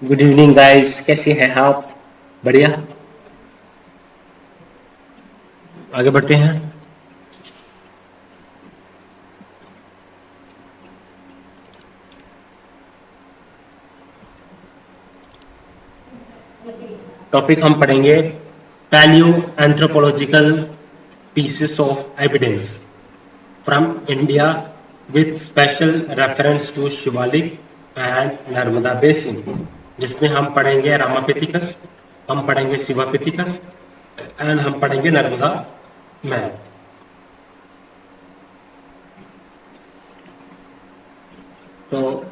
Good evening guys, कैसे हैं आप? बढ़िया। आगे बढ़ते हैं। टॉपिक हम पढ़ेंगे paleo anthropological pieces of evidence from India with special reference to Shivalik and Narmada basin, जिसमें हम पढ़ेंगे रामापिथिकस, हम पढ़ेंगे शिवापिथिकस एंड हम पढ़ेंगे नर्मदा मैन। तो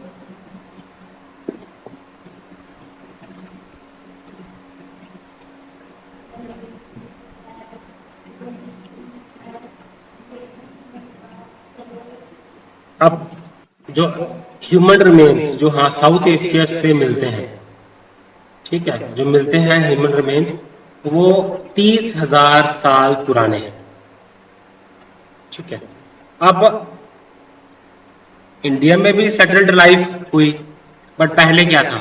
अब जो ह्यूमन रिमेन्स जो हाँ साउथ एशिया से मिलते हैं, ठीक है, जो मिलते हैं ह्यूमन रिमेन्स, वो 30,000 साल पुराने हैं। ठीक है। अब इंडिया में भी सेटल्ड लाइफ हुई, बट पहले क्या था?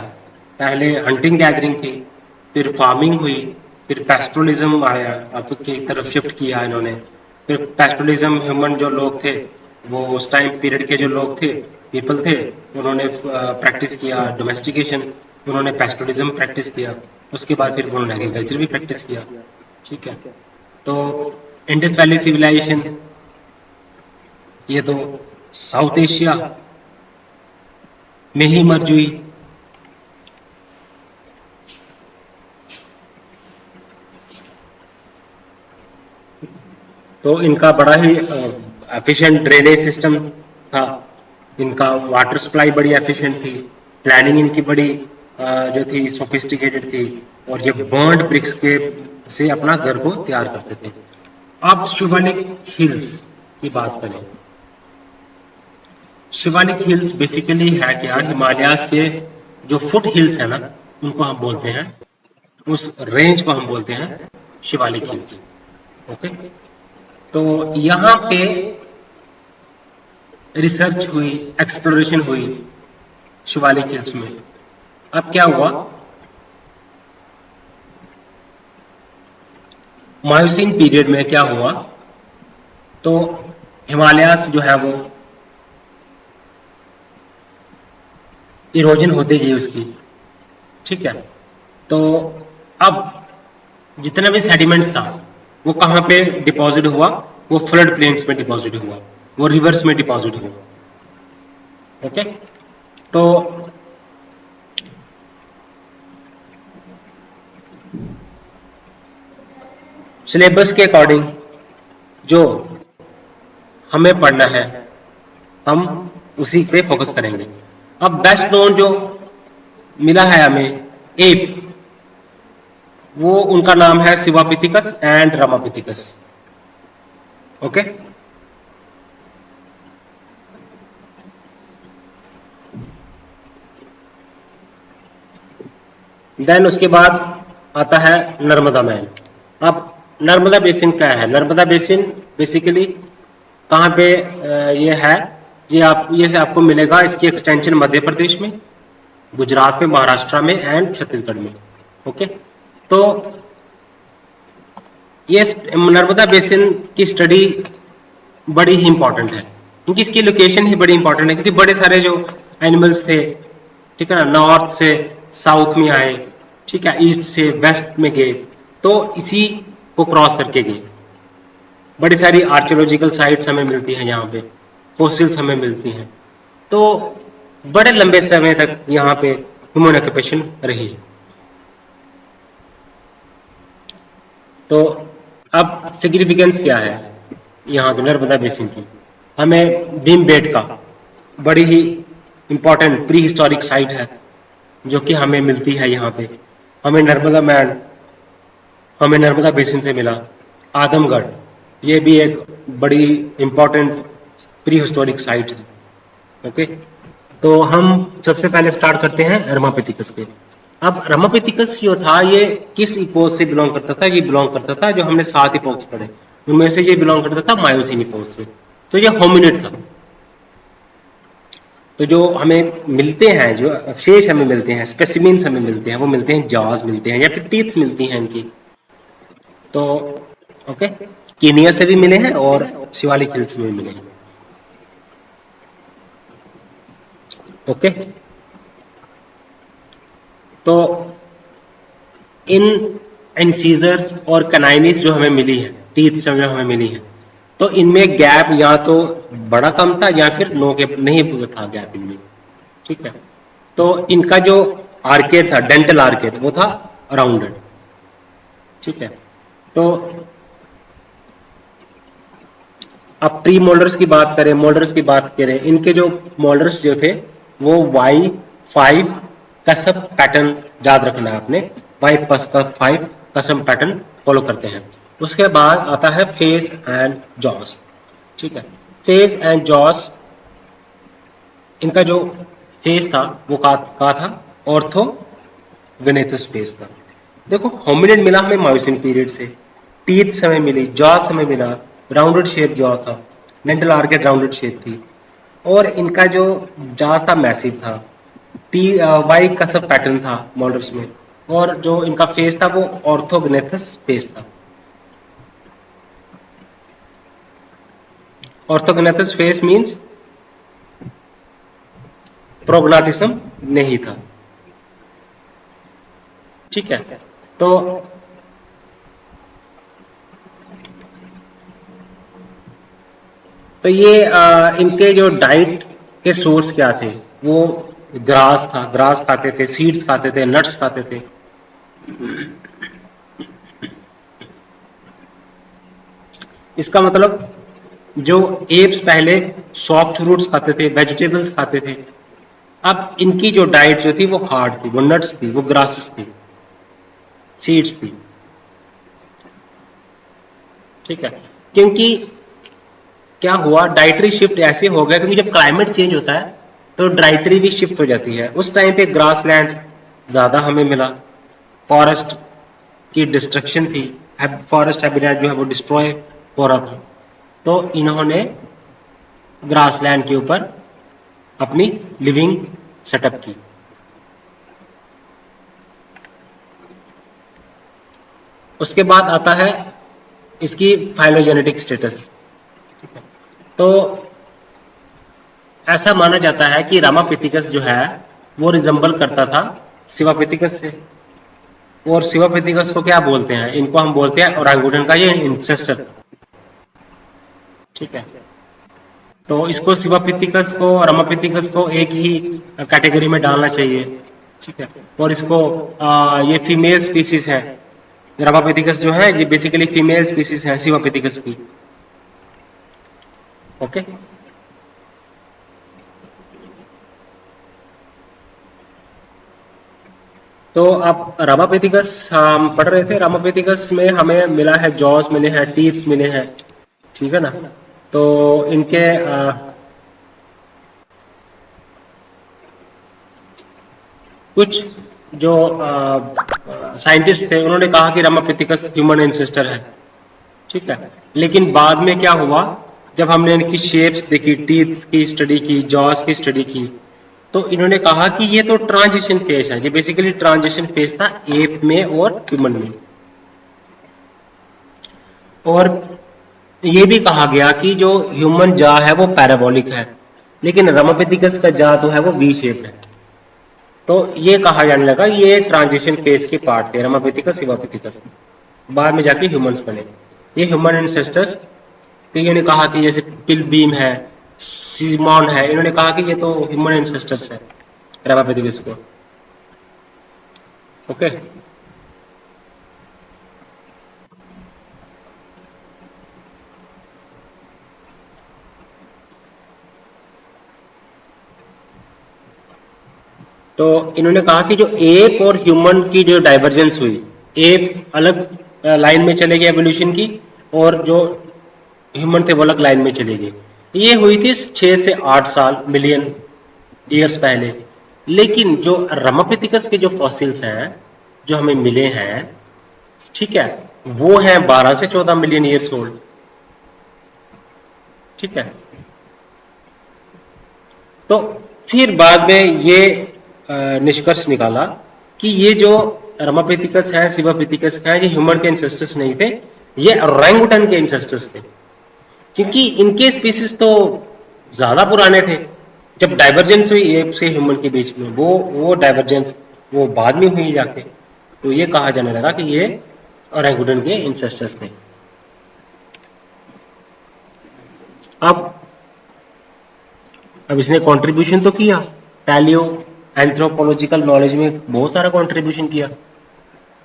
पहले हंटिंग गैदरिंग थी, फिर फार्मिंग हुई, फिर पेस्टोलिज्म आया, अब की तरफ शिफ्ट किया इन्होंने। फिर पेस्टोलिज्म, ह्यूमन जो लोग थे, वो उस टाइम पीरियड के जो लोग थे, पीपल थे, उन्होंने प्रैक्टिस किया डोमेस्टिकेशन, उन्होंने पेस्टोलिज्म प्रैक्टिस किया। उसके बाद फिर उन्होंने एग्रीकल्चर भी प्रैक्टिस किया। ठीक है। तो इंडस वैली सिविलाइजेशन, ये तो साउथ एशिया में ही मर्ज हुई। तो इनका बड़ा ही एफिशिएंट ड्रेनेज सिस्टम था, इनका वाटर सप्लाई बड़ी एफिशिएंट थी, प्लानिंग इनकी बड़ी जो थी सोफिस्टिकेटेड थी, और ये बर्न्ड ब्रिक्स के से अपना घर को तैयार करते थे। अब शिवालिक हिल्स की बात करें। शिवालिक हिल्स बेसिकली है क्या? हिमालयाज के जो फुट हिल्स है ना, उनको हम बोलते हैं, उस रेंज को हम बोलते हैं शिवालिक हिल्स। ओके। तो यहाँ पे रिसर्च हुई, एक्सप्लोरेशन हुई शिवालिक हिल्स में। अब क्या हुआ? मायोसिन पीरियड में क्या हुआ? तो हिमालयास जो है वो इरोजन होती गई उसकी। ठीक है। तो अब जितना भी सेडिमेंट्स था, वो कहाँ पे डिपॉजिट हुआ? वो फ्लड प्लेन्स में डिपॉजिट हुआ, वो रिवर्स में डिपॉजिट हुआ। ओके। तो सिलेबस के अकॉर्डिंग जो हमें पढ़ना है, हम उसी पे फोकस करेंगे। अब बेस्ट नोन जो मिला है हमें, एप, वो उनका नाम है Sivapithecus and Ramapithecus. Okay. Then उसके बाद आता है नर्मदा मैन। अब नर्मदा बेसिन क्या है? नर्मदा बेसिन बेसिकली कहाँ पे ये है जी? आप ये से आपको मिलेगा, इसकी एक्सटेंशन मध्य प्रदेश में, गुजरात में, महाराष्ट्र में एंड छत्तीसगढ़ में। ओके। तो ये नर्मदा बेसिन की स्टडी बड़ी ही इंपॉर्टेंट है, क्योंकि इसकी लोकेशन ही बड़ी इंपॉर्टेंट है, क्योंकि बड़े सारे जो एनिमल्स थे, ठीक है ना, नॉर्थ से साउथ में आए, ठीक है, ईस्ट से वेस्ट में गए, तो इसी को क्रॉस करके गए। बड़ी सारी आर्कियोलॉजिकल साइट्स हमें मिलती हैं यहाँ पे, फॉसिल्स हमें मिलती हैं। तो बड़े लंबे समय तक यहाँ पे ह्यूमन ऑक्यूपेशन रही है। तो अब सिग्निफिकेंस क्या है यहाँ के नर्मदा बेसिन की? हमें भीम बेट का बड़ी ही इंपॉर्टेंट प्री हिस्टोरिक साइट है, जो कि हमें मिलती है यहाँ पे। हमें नर्मदा मैन, हमें नर्मदा बेसिन से मिला। आदमगढ़, ये भी एक बड़ी इंपॉर्टेंट प्री हिस्टोरिक साइट है। ओके। तो हम सबसे पहले स्टार्ट करते हैं रमापिथिकस पे। अब रमापिथिकस जो था, ये किस इपोज से बिलोंग करता था? ये बिलोंग करता था, जो हमने 7 इपोज पढ़े उनमें से ये बिलोंग करता था मायोसिन इपोज से। तो ये होमिनिड था। तो जो हमें मिलते हैं, जो अवशेष हमें मिलते हैं, स्पेसिमेंस हमें मिलते हैं, वो मिलते हैं जॉज मिलते हैं या फिर टीथ मिलती हैं इनकी। तो ओके, कीनिया से भी मिले हैं और शिवालिक हिल्स में भी मिले हैं। ओके, तो इन इंसीजर्स और कनाइनिस जो हमें मिली है, टीथ जो हमें मिली है, तो इनमें गैप या तो बड़ा कम था या फिर नो गैप नहीं था गैप इनमें। ठीक है, तो इनका जो आर्केड था, डेंटल आर्केड, वो था राउंडेड। ठीक है, तो अब प्री मोल्डर्स की बात करें, मोल्डर्स की बात करें, इनके जो मोल्डर्स जो थे वो Y5 कसम पैटर्न, याद रखना है आपने, Y5 कसम पैटर्न फॉलो करते हैं। उसके बाद आता है फेस एंड जॉस। ठीक है, फेस एंड जॉस, इनका जो फेस था वो का था ऑर्थोगनेथस फेस था। देखो, होमिनिड मिला हमें मायोसिन पीरियड से, टीथ हमें मिली, जॉस हमें मिला, राउंडेड शेप जॉ था, डेंटल आर्केड राउंडेड शेप थी, और इनका जो जास था मैसिव था, टी वाई का सब पैटर्न था मॉडल्स में, और जो इनका फेस था वो ऑर्थोगनेथस फेस था। ऑर्थोगनेथस फेस मींस प्रोग्नाटिज्म नहीं था। ठीक है, तो ये इनके जो डाइट के सोर्स क्या थे, वो ग्रास था, ग्रास खाते थे, सीड्स खाते थे, नट्स खाते थे। इसका मतलब जो एप्स पहले सॉफ्ट फ्रूट्स खाते थे, वेजिटेबल्स खाते थे, अब इनकी जो डाइट जो थी वो हार्ड थी, वो नट्स थी, वो ग्रासेस थी, सीड्स थी। ठीक है, क्योंकि क्या हुआ, डाइटरी शिफ्ट ऐसे हो गया, क्योंकि जब क्लाइमेट चेंज होता है तो डाइटरी भी शिफ्ट हो जाती है। उस टाइम पे ग्रास लैंड ज्यादा हमें मिला, फॉरेस्ट की डिस्ट्रक्शन थी, फॉरेस्ट हैबिटेट जो है वो डिस्ट्रॉय हो रहा था, तो इन्होंने ग्रासलैंड के ऊपर अपनी लिविंग सेटअप की। उसके बाद आता है इसकी फाइलोजेनेटिक स्टेटस। तो ऐसा माना जाता है कि रामापिथिकस जो है वो रिजम्बल करता था शिवापिथिकस से, और शिवापिथिकस को क्या बोलते हैं, इनको हम बोलते हैं ओरांगुटन का ये इंसेस्टर। ठीक है, तो इसको शिवापिथिकस को और रामापिथिकस को एक ही कैटेगरी में डालना चाहिए। ठीक है, और इसको ये फीमेल स्पीसीज है, रामापिथिकस जो है ये बेसिकली फीमेल स्पीसीज है शिवापिथिकस की। ओके, तो अब रामापिथिकस हम पढ़ रहे थे, रामापिथिकस में हमें मिला है जॉस मिले हैं, टीथ्स मिले हैं। ठीक है ना, तो इनके कुछ जो साइंटिस्ट थे उन्होंने कहा कि रामापिथिकस ह्यूमन एंसेस्टर है। ठीक है, लेकिन बाद में क्या हुआ, जब हमने इनकी शेप्स देखी, टीथ की स्टडी की, जॉस की स्टडी की, तो इन्होंने कहा कि ये तो ट्रांजिशन फेज है, ये बेसिकली ट्रांजिशन फेज था एप में और ह्यूमन में। और ये भी कहा गया कि जो ह्यूमन जा है वो पैराबोलिक है, लेकिन रामापिथिकस का जा तो है वो वी शेप है। तो ये कहा जाने लगा ये ट्रांजिशन फेज के पार्ट थे, रामापिथिकस शिवापिथिकस, बाद में जाके ह्यूमंस बने। ये ह्यूमन एंसेस्टर्स, कईयों ने कहा कि जैसे पिलबीम है, सीमॉन है, इन्होंने कहा कि ये तो ह्यूमन एंसेस्टर्स है रामापिथिकस को। ओके, तो इन्होंने कहा कि जो एप और ह्यूमन की जो डाइवर्जेंस हुई, एप अलग लाइन में चले गए एवोल्यूशन की, और जो ह्यूमन थे वो अलग लाइन में चले गए। ये हुई थी 6 से 8 साल मिलियन ईयर्स पहले। लेकिन जो रामापिथिकस के जो फॉसिल्स हैं जो हमें मिले हैं, ठीक है, वो हैं 12 से 14 मिलियन ईयर्स ओल्ड। ठीक है, तो फिर बाद में ये निष्कर्ष निकाला कि ये जो रमापेथिकस हैं, सिवापेथिकस हैं, ये ह्यूमन के इंसेस्टर्स नहीं थे, ये ओरंगुटन के इंसेस्टर्स थे, क्योंकि इनके स्पीसीज तो ज्यादा पुराने थे। जब डाइवर्जेंस हुई एप से ह्यूमन के बीच में, वो डाइवर्जेंस वो बाद में हुई जाके, तो ये कहा जाने लगा कि ये ओरंगुटन के इंसेस्टर्स थे। अब इसने कंट्रीब्यूशन तो किया, पैलियो एंथ्रोपोलॉजिकल नॉलेज में बहुत सारा कंट्रीब्यूशन किया,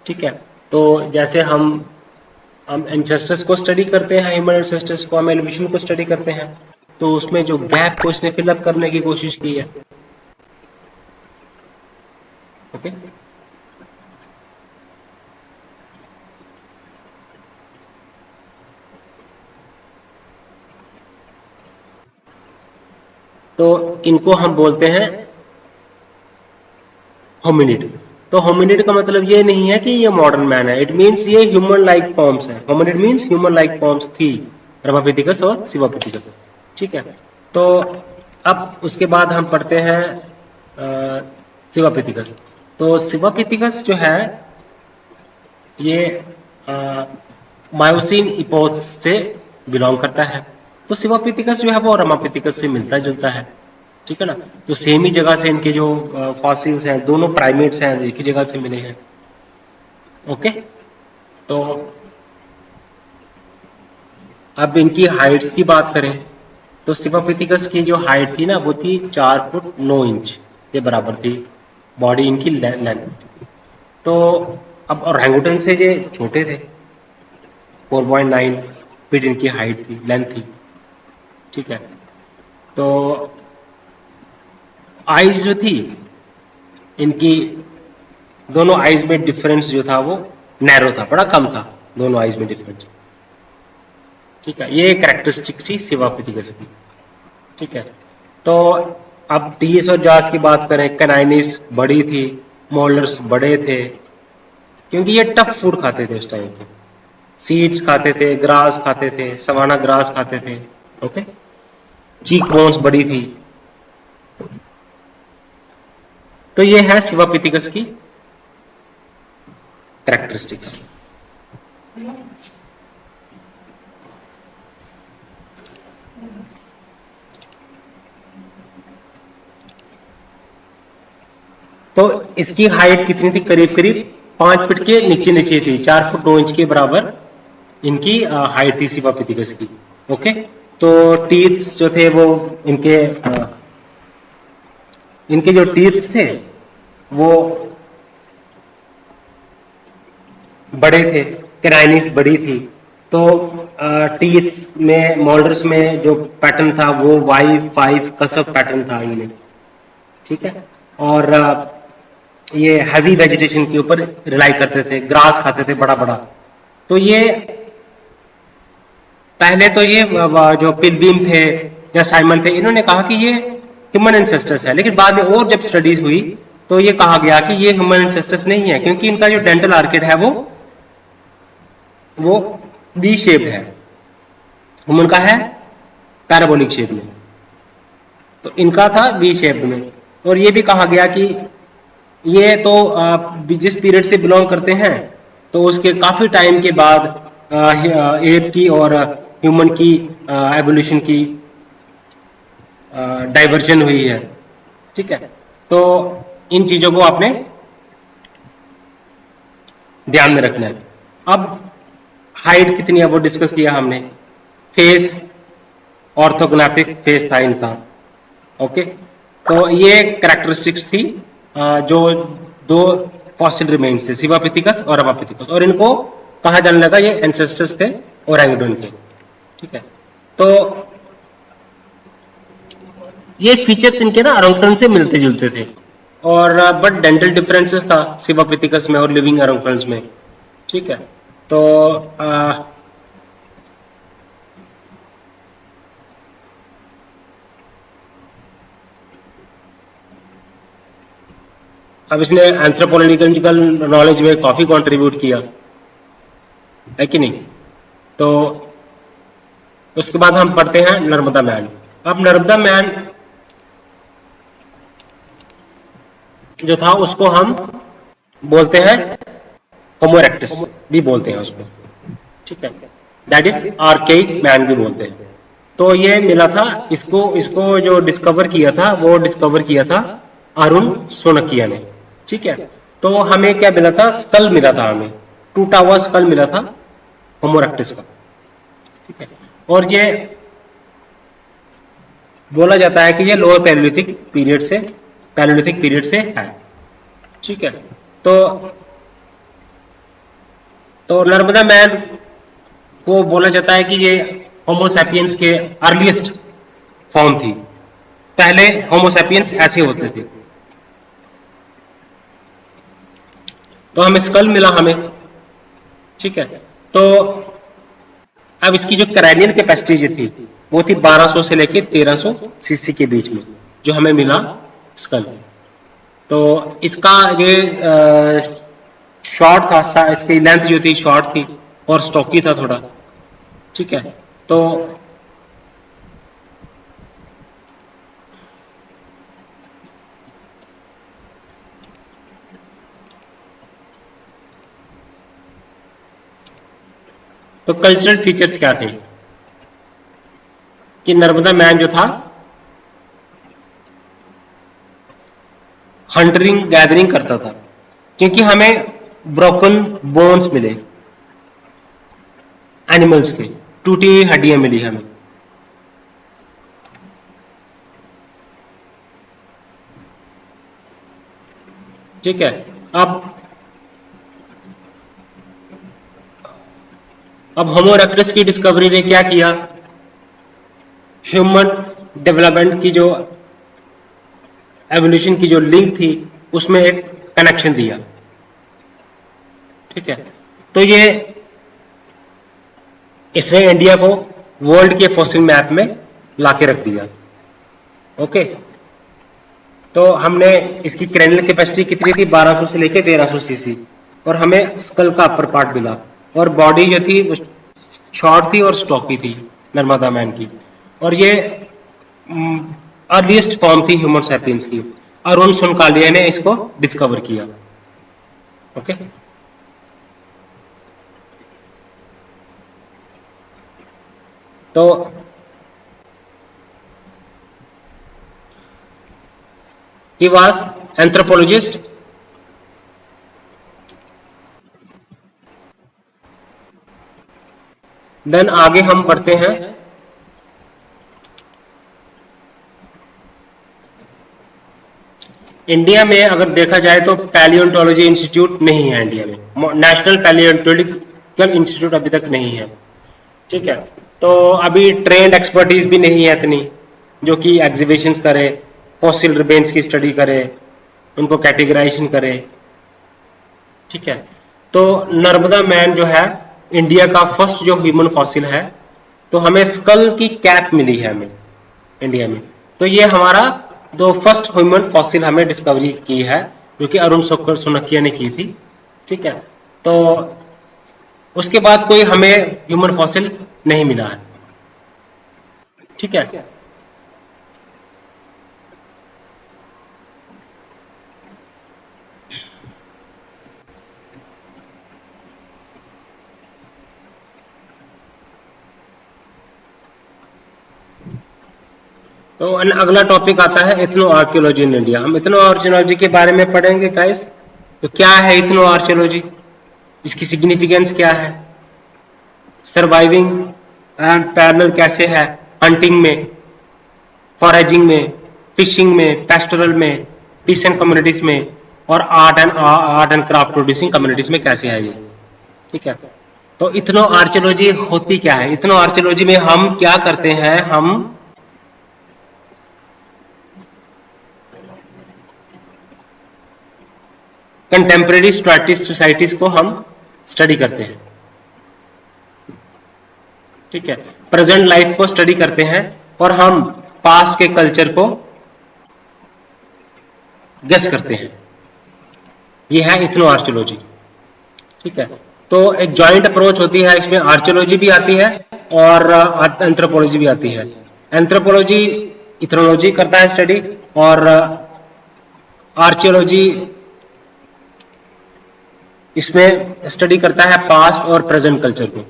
ठीक है। तो जैसे हम एंसेस्टर्स को स्टडी करते हैं, ह्यूमन एंसेस्टर्स को, हम एवोल्यूशन को स्टडी करते हैं, तो उसमें जो गैप को इसने फिलअप करने की कोशिश की है। ओके, तो इनको हम बोलते हैं होमिनिड। तो होमिनिड का मतलब ये नहीं है कि ये मॉडर्न मैन है, इट मींस ये ह्यूमन लाइक फॉर्म्स है। Hominid means human like forms थी रमापेथिकस और सिवापेथिकस, ठीक है। तो अब उसके बाद हम पढ़ते हैं सिवापेथिकस। तो सिवापेथिकस जो है ये मायोसिन इपोथ से बिलोंग करता है। तो सिवापेथिकस जो है वो रमापेथिकस से मिलता जुलता है, ठीक है ना। तो सेम ही जगह से इनके जो फॉसिल्स हैं, दोनों प्राइमेट्स हैं, एक ही जगह से मिले हैं। ओके, तो अब इनकी हाइट्स की बात करें तो सिवापेथिकस की जो हाइट थी ना वो थी 4 फुट 9 इंच के बराबर थी, बॉडी इनकी लेंथ। तो अब ओरंगुटन से ये छोटे थे, 4.9 फीट इनकी हाइट थी, लेंथ थी, ठीक है। तो आइज जो थी इनकी, दोनों आइज में डिफरेंस जो था वो नैरो था, बड़ा कम था दोनों आइज में डिफरेंस, ठीक है। ये कैरेक्टरिस्टिक थी सिवापेथिकस की, ठीक है। तो अब टीस और जास की बात करें, कैनाइनिस बड़ी थी, मोलर्स बड़े थे, क्योंकि ये टफ फूड खाते थे उस टाइम पे, सीड्स खाते थे, ग्रास खाते थे, सवाना ग्रास खाते थे। ओके, चीक बोन्स बड़ी थी। तो ये है सिवापेथिकस की कैरेक्टरिस्टिक्स। तो इसकी हाइट कितनी थी, करीब करीब 5 फीट के नीचे नीचे थी, 4 फुट 9 इंच के बराबर इनकी हाइट थी सिवापेथिकस की। ओके, तो टीथ जो थे वो इनके इनके जो टीथ थे वो बड़े थे, कैनाइनिस बड़ी थी। तो टीथ में, मोल्डर्स में जो पैटर्न था वो Y5 कसव पैटर्न था इनमें, ठीक है। और ये हैवी वेजिटेशन के ऊपर रिलाई करते थे, ग्रास खाते थे बड़ा बड़ा। तो ये पहले तो ये जो पिलग्रिम थे या साइमन थे, इन्होंने कहा कि ये ह्यूमन एंसेस्टर्स है, लेकिन बाद में और जब स्टडीज हुई तो ये कहा गया कि ये ह्यूमन एंसेस्टर्स नहीं है, क्योंकि इनका जो डेंटल आर्किड है वो डी शेप्ड है, ह्यूमन का है पैराबोलिक शेप में, तो इनका था वी शेप्ड में। और ये भी कहा गया कि ये तो जिस पीरियड से बिलोंग करते हैं तो उसके काफी टाइम के बाद एप की और ह्यूमन की एवोल्यूशन की डाइवर्जन हुई है, ठीक है। तो इन चीजों को आपने ध्यान में रखना है। अब हाइट कितनी है वो डिस्कस किया हमने, फेस ऑर्थोग्नाथिक फेस था इनका। ओके, तो ये कैरेक्टरिस्टिक्स थी जो दो फॉसिल रिमेन्स थे, सिवापेथिकस और रमापेथिकस, और इनको कहा जाने लगा ये एंसेस्टर्स थे ओरंगुटन के, ठीक है। तो ये फीचर्स इनके ना ओरंगुटन से मिलते जुलते थे, और बट डेंटल डिफरेंसेस था सिवापेथिकस में और लिविंग ओरंगुटन्स में, ठीक है। तो अब इसने एंथ्रोपोलॉजिकल नॉलेज में काफी कंट्रीब्यूट किया है कि नहीं। तो उसके बाद हम पढ़ते हैं नर्मदा मैन। अब नर्मदा मैन जो था उसको हम बोलते हैं होमो इरेक्टस भी बोलते हैं उसको, ठीक है। दैट इज आर्केइक मैन भी बोलते हैं। तो ये मिला था, इसको इसको जो डिस्कवर किया था वो डिस्कवर किया था अरुण सोनकिया ने, ठीक है। तो हमें क्या मिला था, स्कल मिला था, हमें टूटा हुआ स्कल मिला था होमो इरेक्टस का, ठीक है। और ये बोला जाता है कि ये लोअर पैलियोलिथिक पीरियड से है, ठीक है। तो नर्मदा मैन को बोला जाता है कि ये होमो सैपियंस के अर्लीस्ट फॉर्म थी। पहले होमो सैपियंस ऐसे होते थे। तो हमें स्कल मिला हमें, ठीक है। तो अब इसकी जो क्रैनियल कैपेसिटी जो थी वो थी 1200 से लेके 1300 सीसी के बीच में, जो हमें मिला स्कल। तो इसका जो शॉर्ट था, इसकी लेंथ जो थी शॉर्ट थी और स्टॉकी था थोड़ा, ठीक है। तो कल्चरल फीचर्स क्या थे कि नर्मदा मैन जो था हंटरिंग गैदरिंग करता था, क्योंकि हमें ब्रोकन बोन्स मिले एनिमल्स के, टूटी हुई हड्डियां मिली हमें, ठीक है। अब होमो इरेक्टस की डिस्कवरी ने क्या किया, ह्यूमन डेवलपमेंट की जो एवोल्यूशन की जो लिंक थी उसमें एक कनेक्शन दिया, ठीक है। तो ये इसने इंडिया को वर्ल्ड के फॉसिल मैप में लाके रख दिया, ओके। तो हमने इसकी क्रैनियल कैपेसिटी कितनी थी, 1200 से लेके 1300 सीसी, और हमें स्कल का अपर पार्ट मिला, और बॉडी जो थी वो शॉर्ट थी और स्टॉकी थी नर्मदा मैन की। और ये अर्लीस्ट फॉर्म थी ह्यूमन सैपियंस की। अरुण सोनकालिया ने इसको डिस्कवर किया, ओके। तो he was anthropologist, देन आगे हम पढ़ते हैं इंडिया में। अगर देखा जाए तो पैलियोंटोलॉजी इंस्टीट्यूट नहीं है इंडिया में, नेशनल पैलियोंटोलॉजिकल इंस्टीट्यूट अभी तक नहीं है, ठीक है। तो अभी ट्रेंड एक्सपर्टीज भी नहीं है इतनी जो कि एग्जीबिशंस करे, फॉसिल रिमेन्स की स्टडी करे, उनको कैटेगराइजेशन करे, ठीक है। तो नर्मदा मैन जो है इंडिया का फर्स्ट जो ह्यूमन फॉसिल है, तो हमें स्कल की कैप मिली है हमें इंडिया में। तो ये हमारा जो फर्स्ट ह्यूमन फॉसिल हमें डिस्कवरी की है, जो कि अरुण सोनकिया ने की थी, ठीक है। तो उसके बाद कोई हमें ह्यूमन फॉसिल नहीं मिला है, ठीक है। तो अगला टॉपिक आता है इथनो आर्कियोलॉजी इन इंडिया। हम इथनो आर्कियोलॉजी के बारे में पढ़ेंगे गाइस। तो क्या है इथनो आर्कियोलॉजी, इसकी सिग्निफिकेंस क्या है, सर्वाइविंग एंड पैरेलल कैसे है हंटिंग में, फॉरेजिंग में, फिशिंग में, पेस्टोरल में, पीसेंट कम्युनिटीज में, और art and craft producing communities में कैसे है ये, ठीक है। तो इथनो आर्कियोलॉजी होती क्या है, इथनो आर्कियोलॉजी में हम क्या करते हैं, हम कंटेम्प्रेरी स्ट्रैटिस सोसाइटीज को हम स्टडी करते हैं, ठीक है। प्रेजेंट लाइफ को स्टडी करते हैं और हम पास्ट के कल्चर को गेस करते हैं। ये है इथनो आर्कियोलॉजी, ठीक है। तो एक जॉइंट अप्रोच होती है, इसमें आर्कियोलॉजी भी आती है और एंथ्रोपोलॉजी भी आती है। एंथ्रोपोलॉजी इथनोलॉजी करता है स्टडी, और आर्कियोलॉजी इसमें स्टडी करता है पास्ट और प्रेजेंट कल्चर को,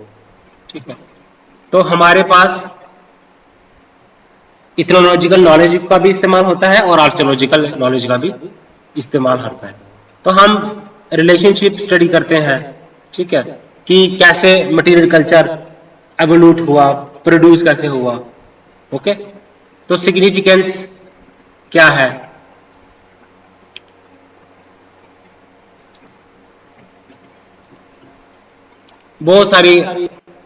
ठीक है। तो हमारे पास इथनोलॉजिकल नॉलेज का भी इस्तेमाल होता है और आर्कियोलॉजिकल नॉलेज का भी इस्तेमाल होता है। तो हम रिलेशनशिप स्टडी करते हैं, ठीक है, कि कैसे मटेरियल कल्चर एवोल्यूट हुआ, प्रोड्यूस कैसे हुआ। ओके, तो सिग्निफिकेंस क्या है? बहुत सारी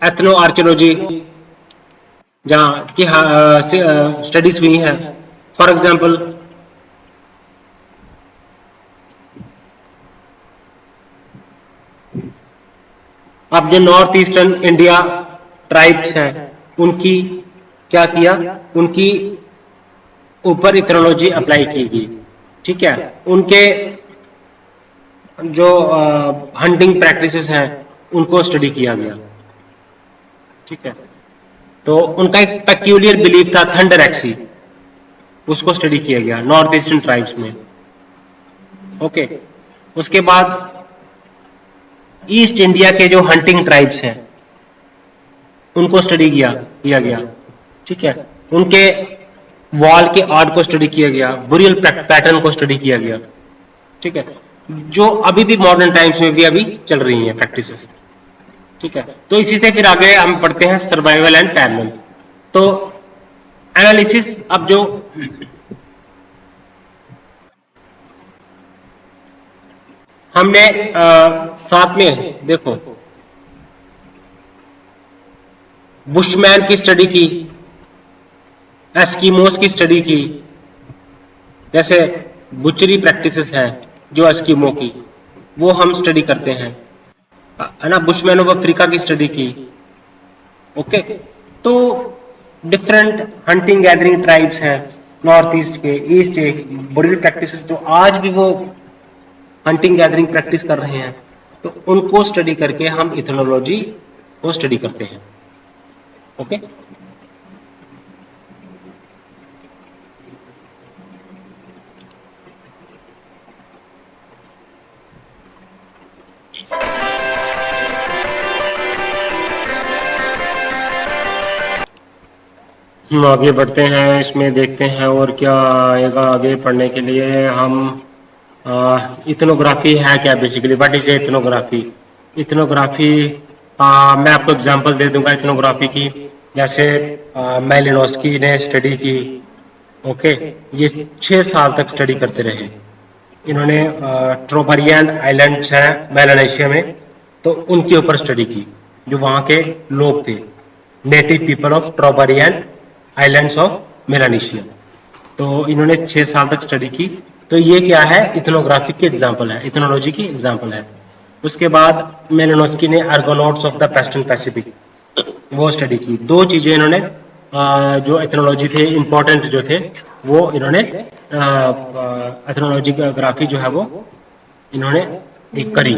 एथनो आर्कियोलॉजी जहाँ की स्टडीज हुई हैं। फॉर एग्जाम्पल अब जो नॉर्थ ईस्टर्न इंडिया ट्राइब्स हैं उनकी क्या किया, उनकी ऊपर इथनोलॉजी अप्लाई की गई, ठीक है। उनके जो हंटिंग प्रैक्टिसेस हैं उनको स्टडी किया गया, ठीक है। तो उनका एक पेक्यूलियर बिलीफ था थंडर एक्सी, उसको स्टडी किया गया नॉर्थ ईस्टर्न ट्राइब्स में। ओके, उसके बाद ईस्ट इंडिया के जो हंटिंग ट्राइब्स हैं उनको स्टडी किया गया, ठीक है। उनके वॉल के आर्ट को स्टडी किया गया, बुरियल पैटर्न को स्टडी किया गया, ठीक है, जो अभी भी मॉडर्न टाइम्स में भी अभी चल रही हैं प्रैक्टिसेस, ठीक है। तो इसी से फिर आगे हम पढ़ते हैं सर्वाइवल एंड पैरेलल। तो एनालिसिस, अब जो हमने साथ में देखो बुशमैन की स्टडी की, एस्किमोस की स्टडी की, जैसे बुचरी प्रैक्टिसेस हैं जो एस्किमो की, वो हम स्टडी करते हैं, है ना। बुशमैन ऑफ अफ्रीका की स्टडी की। ओके, तो डिफरेंट हंटिंग गैदरिंग ट्राइब्स हैं नॉर्थ ईस्ट के, ईस्ट के बुरियल प्रैक्टिसेस जो आज भी वो हंटिंग गैदरिंग प्रैक्टिस कर रहे हैं, तो उनको स्टडी करके हम इथनोलॉजी को स्टडी करते हैं। ओके, हम आगे बढ़ते हैं, इसमें देखते हैं और क्या आएगा आगे पढ़ने के लिए। हम इथनोग्राफी है क्या, basically what is ethnography. Ethnography मैं आपको एग्जांपल दे दूंगा इथनोग्राफी की। जैसे मेलिनोस्की ने स्टडी की, ओके, ये 6 साल तक स्टडी करते रहे। इन्होंने ट्रोबरियन आइलैंड्स हैं मेलानेशिया में, तो उनके ऊपर स्टडी की, जो वहाँ के लोग थे, native people of Trobriand islands of Melanesia. तो इन्होंने 6 साल तक स्टडी की। तो ये क्या है, इथनोग्राफी की एग्जाम्पल है, इथनोलॉजी की एग्जाम्पल है। उसके बाद मेलानोस्की ने आर्गोनॉट्स ऑफ द वेस्टर्न पैसिफिक वो स्टडी की। 2 चीजें इन्होंने जो एथनोलॉजी थे इंपॉर्टेंट जो थे वो इन्होंने एथनोलॉजियोग्राफी जो है वो इन्होंने एक करी।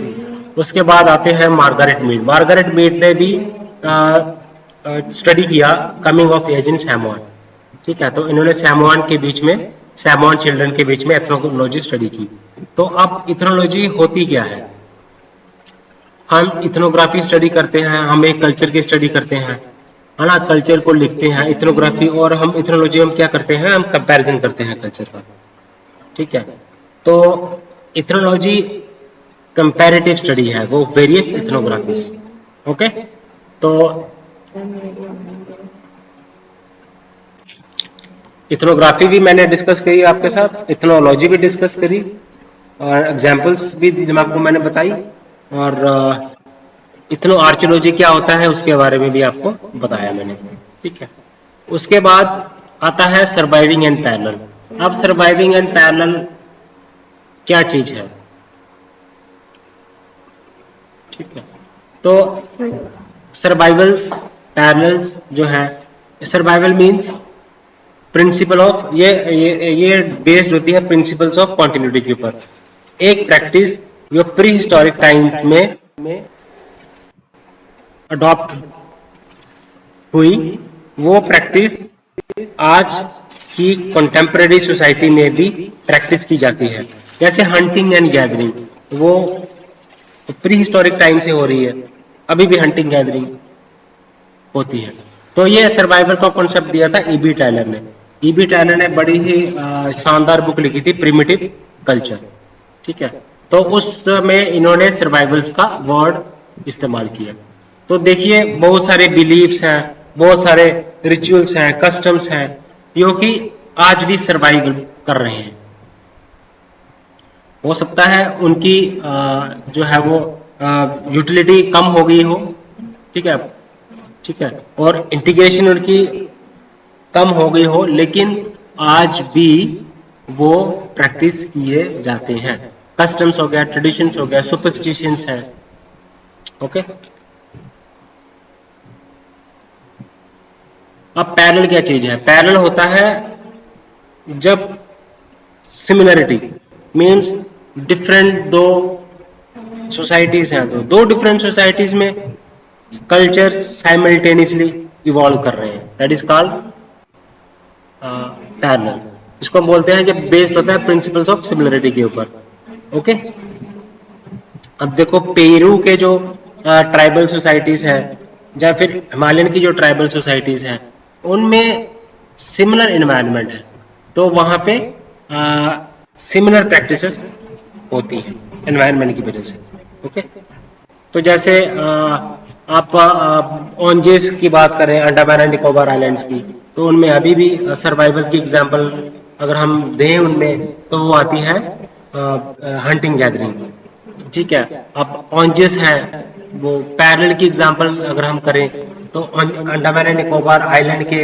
उसके बाद आते हैं मार्गारेट मीड। मार्गारेट मीड ने भी स्टडी किया कमिंग ऑफ एज इन सैमोन, ठीक है। तो इन्होंने सैमोन के बीच में, सैमोन चिल्ड्रन के बीच में एथनोलॉजी स्टडी की। तो अब इथनोलॉजी होती क्या है, हम इथनोग्राफी स्टडी करते हैं, हम एक कल्चर की स्टडी करते हैं, है ना, कल्चर को लिखते हैं इथनोग्राफी, और हम इथनोलॉजी हम क्या करते हैं, हम कंपैरिजन करते हैं कल्चर का, ठीक है। तो इथनोलॉजी कंपैरेटिव स्टडी है, वो वेरियस इथनोग्राफीज। ओके, तो इथनोग्राफी भी मैंने डिस्कस करी आपके साथ, इथनोलॉजी भी डिस्कस करी, और एग्जाम्पल्स भी आपको मैंने बताई, और इथनो आर्कियोलॉजी क्या होता है उसके बारे में भी आपको बताया मैंने, ठीक है। उसके बाद आता है सर्वाइविंग एंड पैरेलल। अब सर्वाइविंग एंड पैरेलल क्या चीज है, ठीक है। तो सर्वाइवल्स पैरेलल्स जो है, सर्वाइवल मींस प्रिंसिपल ऑफ, ये बेस्ड होती है प्रिंसिपल्स ऑफ कॉन्टिन्यूटी के ऊपर। एक प्रैक्टिस जो प्री हिस्टोरिक टाइम में अडॉप्ट हुई, वो प्रैक्टिस आज की कंटेम्परेरी सोसाइटी में भी प्रैक्टिस की जाती है। जैसे हंटिंग एंड गैदरिंग, वो प्री हिस्टोरिक टाइम से हो रही है, अभी भी हंटिंग गैदरिंग होती है। तो ये सर्वाइवल का कॉन्सेप्ट दिया था ईबी टायलर ने। ईबी टायलर ने बड़ी ही शानदार बुक लिखी थी, प्रिमिटिव कल्चर। ठीक है, तो उसमें इन्होंने सर्वाइवल्स का वर्ड इस्तेमाल किया। तो देखिए बहुत सारे बिलीव्स हैं, बहुत सारे रिचुअल्स हैं, कस्टम्स हैं, जो कि आज भी सर्वाइव कर रहे हैं। हो सकता है उनकी जो है वो यूटिलिटी कम हो गई हो, ठीक है, ठीक है, और इंटीग्रेशन उनकी कम हो गई हो, लेकिन आज भी वो प्रैक्टिस किए जाते हैं। कस्टम्स हो गया, ट्रेडिशंस हो गया, सुपरस्टिशंस है। ओके, अब पैरेलल क्या चीज है? पैरेलल होता है जब सिमिलरिटी मीन्स डिफरेंट दो सोसाइटीज हैं, तो दो डिफरेंट सोसाइटीज में कल्चर्स साइमल्टेनियसली इवॉल्व कर रहे हैं, दैट इज कॉल्ड पैरेलल। इसको हम बोलते हैं जब बेस्ड होता है प्रिंसिपल्स ऑफ सिमिलरिटी के ऊपर। ओके, अब देखो पेरू के जो ट्राइबल सोसाइटीज हैं, या फिर हिमालयन की जो ट्राइबल सोसाइटीज हैं, उनमें सिमिलर एनवायरनमेंट है, तो वहां पे सिमिलर प्रैक्टिसेस होती हैं एनवायरनमेंट की वजह से। ओके, तो जैसे आप ओंजेस की बात करें, अंडमान एंड निकोबार आइलैंड्स की, तो उनमें अभी भी सर्वाइवल की एग्जांपल अगर हम दें उनमें, तो वो आती है हंटिंग गैदरिंग। ठीक है, अब ऑन्जेस हैं, वो पैरेलल की एग्जांपल अगर हम करें, तो अंडमान एंड निकोबार आइलैंड के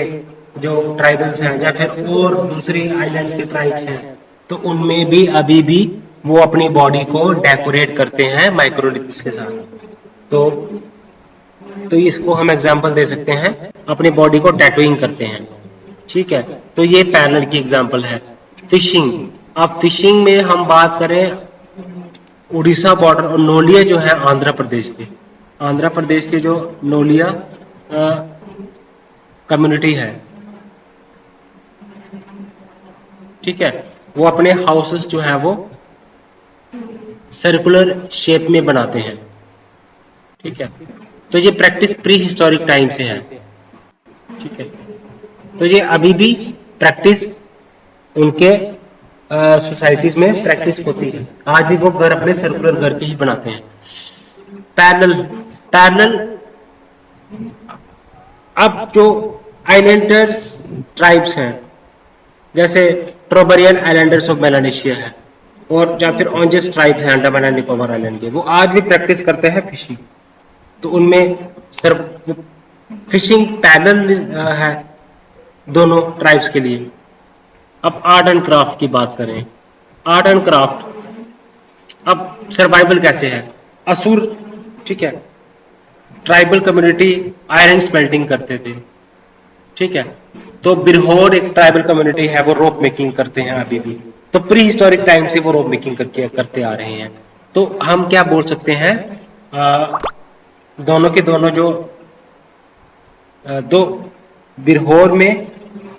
जो ट्राइबल्स हैं, या फिर और दूसरी आइलैंड्स के ट्राइब्स हैं, तो उनमें भी अभी भी वो अपनी बॉडी को डेकोरेट करते हैं माइक्रोलिथ्स के साथ। तो इसको हम एग्जांपल दे सकते हैं, अपनी बॉडी को टैटूइंग करते हैं। ठीक है, तो ये पैरेलल की एग्जांपल है। फिशिंग, अब फिशिंग में हम बात करें, उड़ीसा बॉर्डर और नोलिया जो है आंध्र प्रदेश के, आंध्र प्रदेश के जो नोलिया कम्युनिटी है, ठीक है, वो अपने हाउसेस जो है वो सर्कुलर शेप में बनाते हैं। ठीक है, तो ये प्रैक्टिस प्री हिस्टोरिक टाइम से है। ठीक है, तो ये अभी भी प्रैक्टिस उनके सोसाइटीज में प्रैक्टिस होती है। आज भी वो घर अपने सर्कुलर घर के ही बनाते हैं। पैरेलल, पैरेलल, अब जो आइलैंडर्स ट्राइब्स हैं, जैसे ट्रोबरियन आइलैंडर्स ऑफ मेलानेशिया है, और या फिर ऑन्जेस ट्राइब्स हैं अंडमान एंड निकोबार आइलैंड के, वो आज भी प्रैक्टिस करते हैं फिशिंग। तो उनमें सर फिशिंग पैरेलल है दोनों ट्राइब्स के लिए। अब आर्ट एंड क्राफ्ट की बात करें, आर्ट एंड क्राफ्ट, अब सर्वाइवल कैसे है? असुर, ठीक है, ट्राइबल कम्युनिटी आयरन स्मेल्टिंग करते थे। ठीक है, तो बिरहोर एक ट्राइबल कम्युनिटी है, वो रोप मेकिंग करते हैं अभी भी। तो प्री हिस्टोरिक टाइम से वो रोप मेकिंग करते आ रहे हैं। तो हम क्या बोल सकते हैं, दोनों के दोनों जो दो बिरहोर में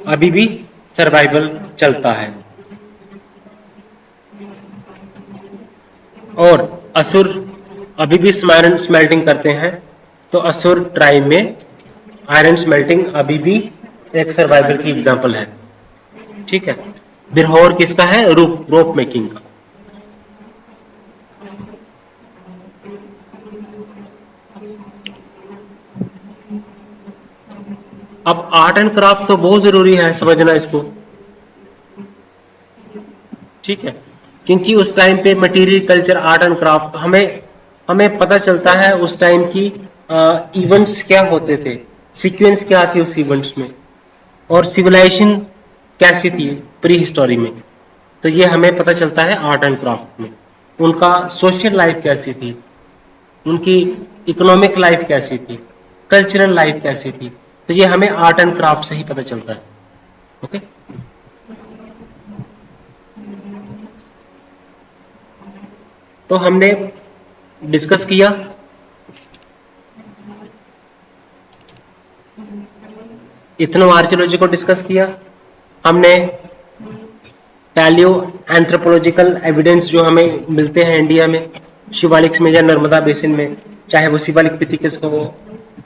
अभी भी सर्वाइवल चलता है, और असुर अभी भी आयरन स्मेल्टिंग करते हैं। तो असुर ट्राइब में आयरन स्मेल्टिंग अभी भी एक सर्वाइवल की एग्जांपल है। ठीक है, बिरहोर किसका है? रोप मेकिंग का। अब आर्ट एंड क्राफ्ट तो बहुत जरूरी है समझना इसको। ठीक है, क्योंकि उस टाइम पे material culture art and craft हमें हमें पता चलता है उस टाइम की इवेंट्स क्या होते थे, सीक्वेंस क्या थी उस इवेंट्स में, और सिविलाइजेशन कैसी थी प्री हिस्टोरी में। तो ये हमें पता चलता है आर्ट एंड क्राफ्ट में। उनका सोशल लाइफ कैसी थी, उनकी इकोनॉमिक लाइफ कैसी थी, कल्चरल लाइफ कैसी थी, तो ये हमें आर्ट एंड क्राफ्ट से ही पता चलता है। ओके, तो हमने डिस्कस किया इथनो आर्कियोलॉजी को, डिस्कस किया हमने पैलियो एंथ्रोपोलॉजिकल एविडेंस जो हमें मिलते हैं इंडिया में, शिवालिक्स में या नर्मदा बेसिन में, चाहे वो शिवालिक पिथिकस हो,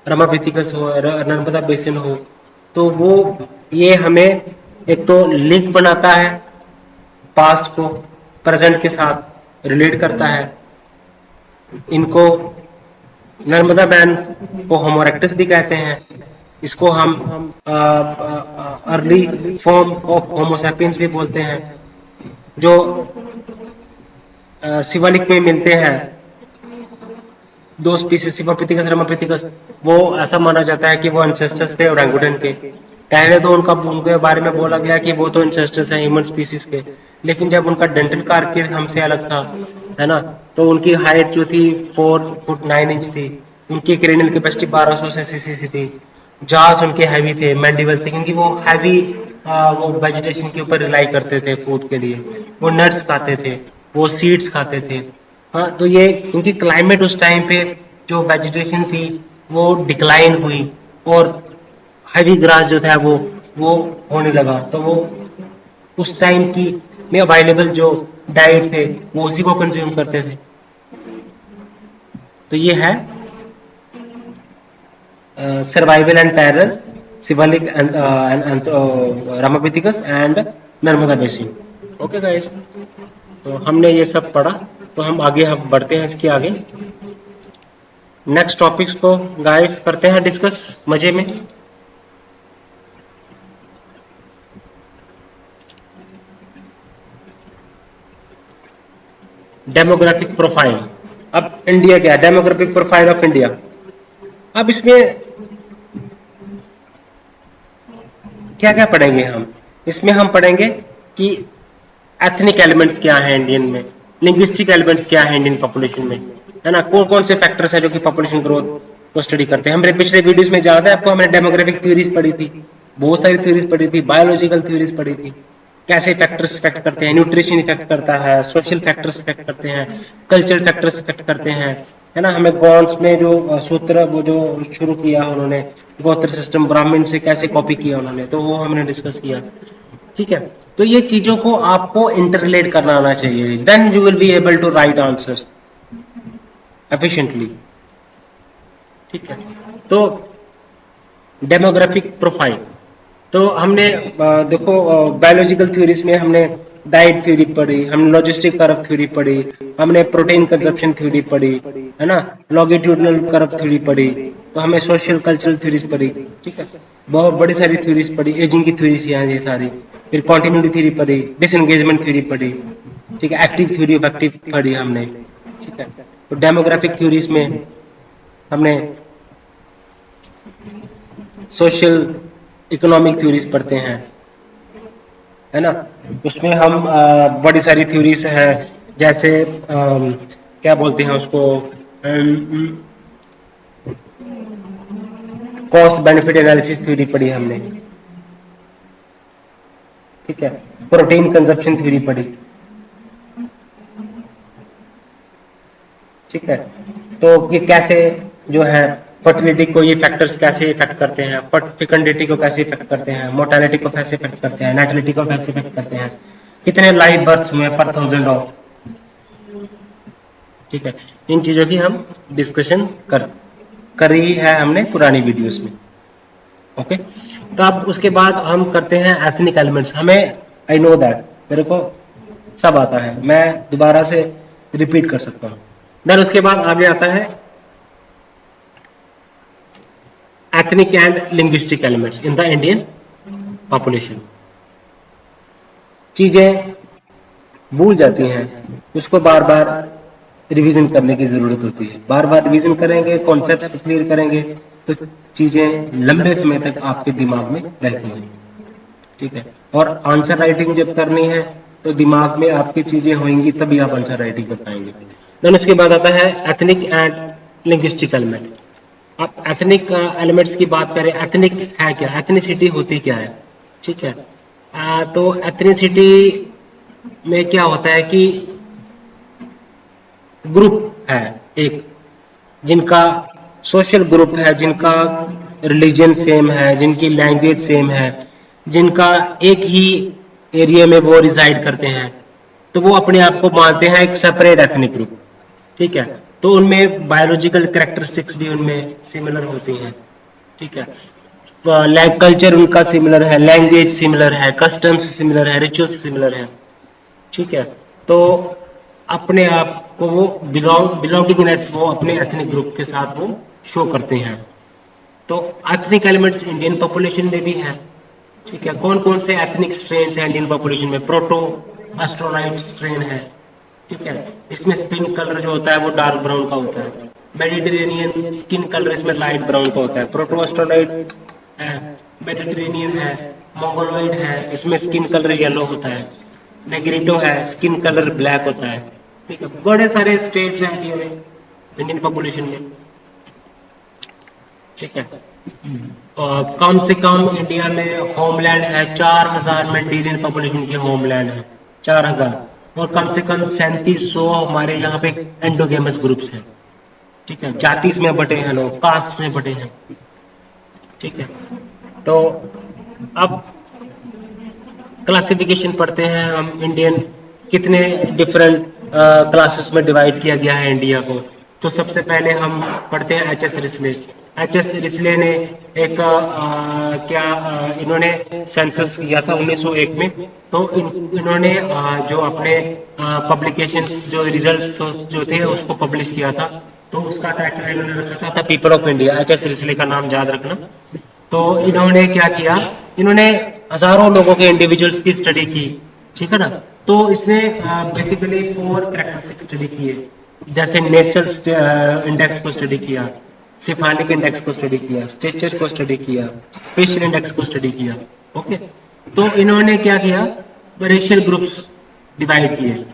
रमा पिथिकस हो, नर्मदा बेसिन हो, तो वो ये हमें एक तो लिंक बनाता है, पास्ट को प्रेजेंट के साथ रिलेट करता है। इनको नर्मदा बैन को होमो इरेक्टस भी कहते हैं। इसको हम early form of Homo sapiens भी बोलते हैं। जो शिवालिक में मिलते हैं दो स्पीसीज शिवापिथिकस रमापिथिकस, वो ऐसा माना जाता है कि वो एंसेस्टर्स थे ओरंगुटन के। पहले तो उनके बारे में बोला गया कि वो तो एंसेस्टर्स हैं ह्यूमन स्पीसीज के, लेकिन जब उनका डेंटल कार्केल हमसे अलग था, है ना, तो उनकी हाइट जो थी 4 फुट 9 इंच थी, उनकी क्रेनियल कैपेसिटी 1200 सीसी थी, जास उनके हैवी थे, मैंडिबल थे, क्योंकि वो हैवी वो वेजिटेशन के ऊपर रिलाई करते थे फूड के लिए, वो नट्स खाते थे, वो सीड्स खाते थे। हाँ, तो ये क्योंकि क्लाइमेट उस टाइम पे जो वेजिटेशन थी वो डिक्लाइन हुई, और हैवी ग्रास जो था वो होने लगा, तो वो उस टाइम की में अवेलेबल जो डाइट थे वो उसी को कंज्यूम करते थे। तो ये है survival and terror, Shivalik and Ramapithecus and Narmada basin. Okay guys, तो हमने ये सब पढ़ा, तो हम बढ़ते हैं इसके आगे नेक्स्ट टॉपिक्स को गाइस करते हैं डिस्कस मजे में। Demographic profile. अब इंडिया क्या है, डेमोग्राफिक प्रोफाइल ऑफ इंडिया। अब इसमें क्या क्या पढ़ेंगे हम, इसमें हम पढ़ेंगे कि एथनिक एलिमेंट्स क्या है इंडियन में, लिंग्विस्टिक एलिमेंट्स क्या है इंडियन पॉपुलेशन में, है ना, कौन कौन से फैक्टर्स हैं जो कि पॉपुलेशन ग्रोथ को स्टडी करते हैं। हमने पिछले वीडियोस में याद है आपको, हमने डेमोग्राफिक थ्योरीज पढ़ी थी, बहुत सारी थ्योरीज पढ़ी थी, बायोलॉजिकल थ्योरीज पढ़ी थी, कैसे फैक्टर्स इफेक्ट करते हैं, न्यूट्रिशन इफेक्ट करता है, सोशल फैक्टर्स इफेक्ट करते हैं, कल्चरल फैक्टर्स इफेक्ट करते हैं, है ना। हमें गॉन्स में जो सूत्र वो जो शुरू किया उन्होंने, गोत्र सिस्टम ब्राह्मण से कैसे कॉपी किया उन्होंने, तो वो हमने डिस्कस किया। ठीक है, तो ये चीजों को आपको इंटरलेट करना आना चाहिए, then you will be able to write answers efficiently. ठीक है, तो डेमोग्राफिक प्रोफाइल, तो हमने देखो बायोलॉजिकल थ्योरीज में हमने डाइट थ्योरी पढ़ी, हमने लॉजिस्टिक कर्व थ्योरी पढ़ी, हमने प्रोटीन कंजप्शन थ्योरी पढ़ी, है ना, लॉन्गिट्यूडनल कर्व थ्योरी पढ़ी, तो हमें सोशल कल्चरल थ्योरीज पढ़ी। ठीक है, बहुत बड़ी सारी थ्योरीज पढ़ी, एजिंग की थ्योरीज यहाँ ये सारी, फिर कॉन्टिन्यूटी थ्योरी पढ़ी, डिसएंगेजमेंट थ्योरी पढ़ी, ठीक है, एक्टिव थ्योरी ऑफ एक्टिव पढ़ी हमने। ठीक है, तो डेमोग्राफिक थ्योरीज में हमने सोशल इकोनॉमिक थ्योरीज पढ़ते हैं, है ना। उसमें हम बड़ी सारी थ्योरीज हैं, जैसे क्या बोलते हैं उसको, कॉस्ट बेनिफिट एनालिसिस थ्योरी पढ़ी हमने। ठीक है, प्रोटीन कंजप्शन थ्योरी पढ़ी। ठीक है, तो ये कैसे जो है फर्टिलिटी को ये फैक्टर्स कैसे इफेक्ट करते हैं, फिकंडिटी को कैसे इफेक्ट करते हैं, मोर्टेलिटी को कैसे इफेक्ट करते हैं, नेटिलिटी को कैसे इफेक्ट करते हैं, कितने लाइव बर्थ हुए पर 1000 ऑफ। ठीक है, इन चीजों की हम डिस्कशन करी है हमने पुरानी वीडियोस में। ओके, तो अब उसके बाद हम करते हैं एथनिक एलिमेंट्स। हमें आई नो दैट मेरे को सब आता है, मैं दोबारा से रिपीट कर सकता हूँ। देन उसके बाद आगे आता है ethnic and linguistic elements in the Indian population। चीजें भूल जाती हैं, उसको बार बार रिवीजन करने की जरूरत होती है, बार बार रिवीजन करेंगे, कॉन्सेप्ट क्लियर करेंगे, तो चीजें लंबे समय तक आपके दिमाग में रहती हैं। ठीक है, और आंसर राइटिंग जब करनी है तो दिमाग में आपकी चीजें होंगी, तभी आप आंसर राइटिंग कर पाएंगे। देन उसके बाद आता है एथनिक एंड लिंग्विस्टिक एलिमेंट। आप एथनिक एलिमेंट्स की बात करें, एथनिक है क्या, एथनिसिटी होती क्या है। ठीक है, तो एथनिसिटी में क्या होता है कि ग्रुप है एक, जिनका सोशल ग्रुप है, जिनका रिलीजन सेम है, जिनकी लैंग्वेज सेम है, जिनका एक ही एरिया में वो रिजाइड करते हैं, तो वो अपने आप को मानते हैं एक सेपरेट एथनिक ग्रुप। ठीक है, तो उनमें बायोलॉजिकल कैरेक्टरिस्टिक्स भी उनमें सिमिलर होती हैं। ठीक है, कल्चर उनका सिमिलर है, लैंग्वेज सिमिलर है, कस्टम्स सिमिलर है, रिचुअल्स सिमिलर है। ठीक है, तो अपने आप को वो बिलोंगिंगनेस वो अपने एथनिक ग्रुप के साथ वो शो करते हैं। तो एथनिक एलिमेंट्स इंडियन पॉपुलेशन में भी हैं। ठीक है, कौन कौन से एथनिक स्ट्रेन है इंडियन पॉपुलेशन में? प्रोटो एस्ट्रोनाइट स्ट्रेन है। ठीक है, इसमें स्किन कलर जो होता है वो डार्क ब्राउन का होता है। मेडिटेरेनियन स्किन कलर इसमें लाइट ब्राउन का होता है। प्रोटो एस्ट्रोनाइट है, मेडिटेरेनियन है, मंगोलॉइड है, इसमें स्किन कलर येलो होता है। नेग्रिटो है, स्किन कलर ब्लैक होता है। ठीक है, बड़े सारे स्टेट्स हैं इंडिया में, इंडियन पॉपुलेशन में। ठीक है, कम से कम इंडिया में होमलैंड है 4,000 मिलियन पॉपुलेशन की होमलैंड है, 4,000। और कम से कम 3700 हमारे यहाँ पे एंडोगेमस ग्रुप्स हैं। ठीक है, जाति में बटे हैं लोग, कास्ट में बटे हैं। ठीक है, तो अब क्लासिफिकेशन पढ़ते हैं हम इंडियन, कितने डिफरेंट क्लासेस में डिवाइड किया गया है इंडिया को। तो सबसे पहले हम पढ़ते हैं H S Risley. H S Risley ने एक इन्होंने सेंसस किया था 1901 में। तो इन्होंने जो अपने पब्लिकेशंस जो रिजल्ट्स जो थे उसको पब्लिश किया था। तो उसका टाइटल इन्होंने रखा था people of India. H S Risley का नाम याद रखना। तो इन्होंने क्या किया, इन्होंने हजारों लोगों के इंडिविजुअल्स की स्टडी की। ठीक है ना, तो इसने बेसिकली 4 कैरेक्टरिस्टिक स्टडी किए, जैसे नेशनल इंडेक्स को स्टडी किया, सिफालिक इंडेक्स को स्टडी किया, स्टेचर को स्टडी किया, फेशियल इंडेक्स को स्टडी किया। ओके, तो इन्होंने क्या किया, रेशियल ग्रुप्स डिवाइड किए।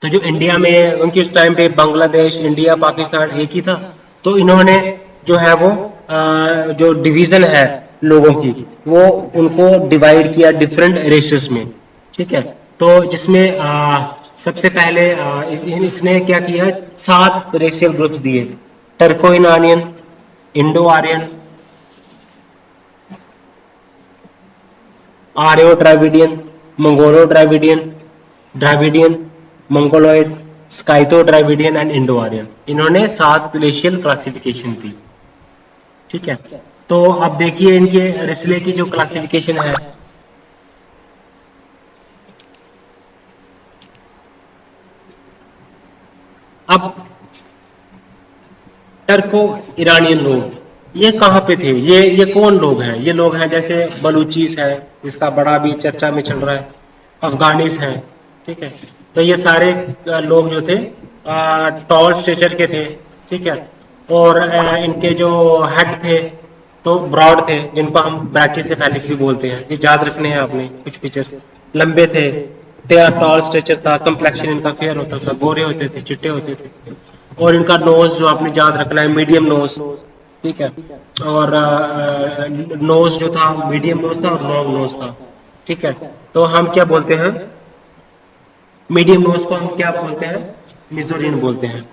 तो जो इंडिया में उनके उस टाइम पे बांग्लादेश, इंडिया, पाकिस्तान एक ही था। तो इन्होंने जो है वो जो डिवीजन है लोगों की, वो उनको डिवाइड किया डिफरेंट रेसेस में। ठीक है, तो जिसमें सबसे पहले इसने क्या किया, 7 रेशियल ग्रुप्स दिए। Turko Iranian, Indo Aryan, Aryo Dravidian, Mongolo Dravidian, Dravidian, Mongoloid, Scytho Dravidian and Indo Aryan. इन्होंने 7 ग्लेशियल क्लासिफिकेशन दी। ठीक है, तो अब देखिए इनके रिस्ले की जो क्लासिफिकेशन है। अब टर्को ईरानियन लोग ये कहाँ पे थे, ये कौन लोग हैं? ये लोग हैं जैसे बलूचीस है, इसका बड़ा भी चर्चा में चल रहा है, अफगानिस हैं। ठीक है, तो ये सारे लोग जो थे टॉल स्ट्रेचर के थे। ठीक है, और इनके जो हेड थे तो ब्रॉड थे, जिनको हम ब्राचिसेफेलिक भी बोलते हैं। ये याद रखने हैं आपने कुछ फीचर्स। लंबे थे, टॉल स्ट्रेचर था, कंप्लेक्शन इनका फेयर होता था, गोरे होते थे, चिट्टे होते थे। और इनका नोज जो आपने याद रखना है, मीडियम नोज। ठीक है, और नोज जो था मीडियम नोज था और लॉन्ग नोज था। ठीक है, तो हम क्या बोलते हैं, मीडियम नोज को हम क्या बोलते हैं, मिजोरिन बोलते हैं।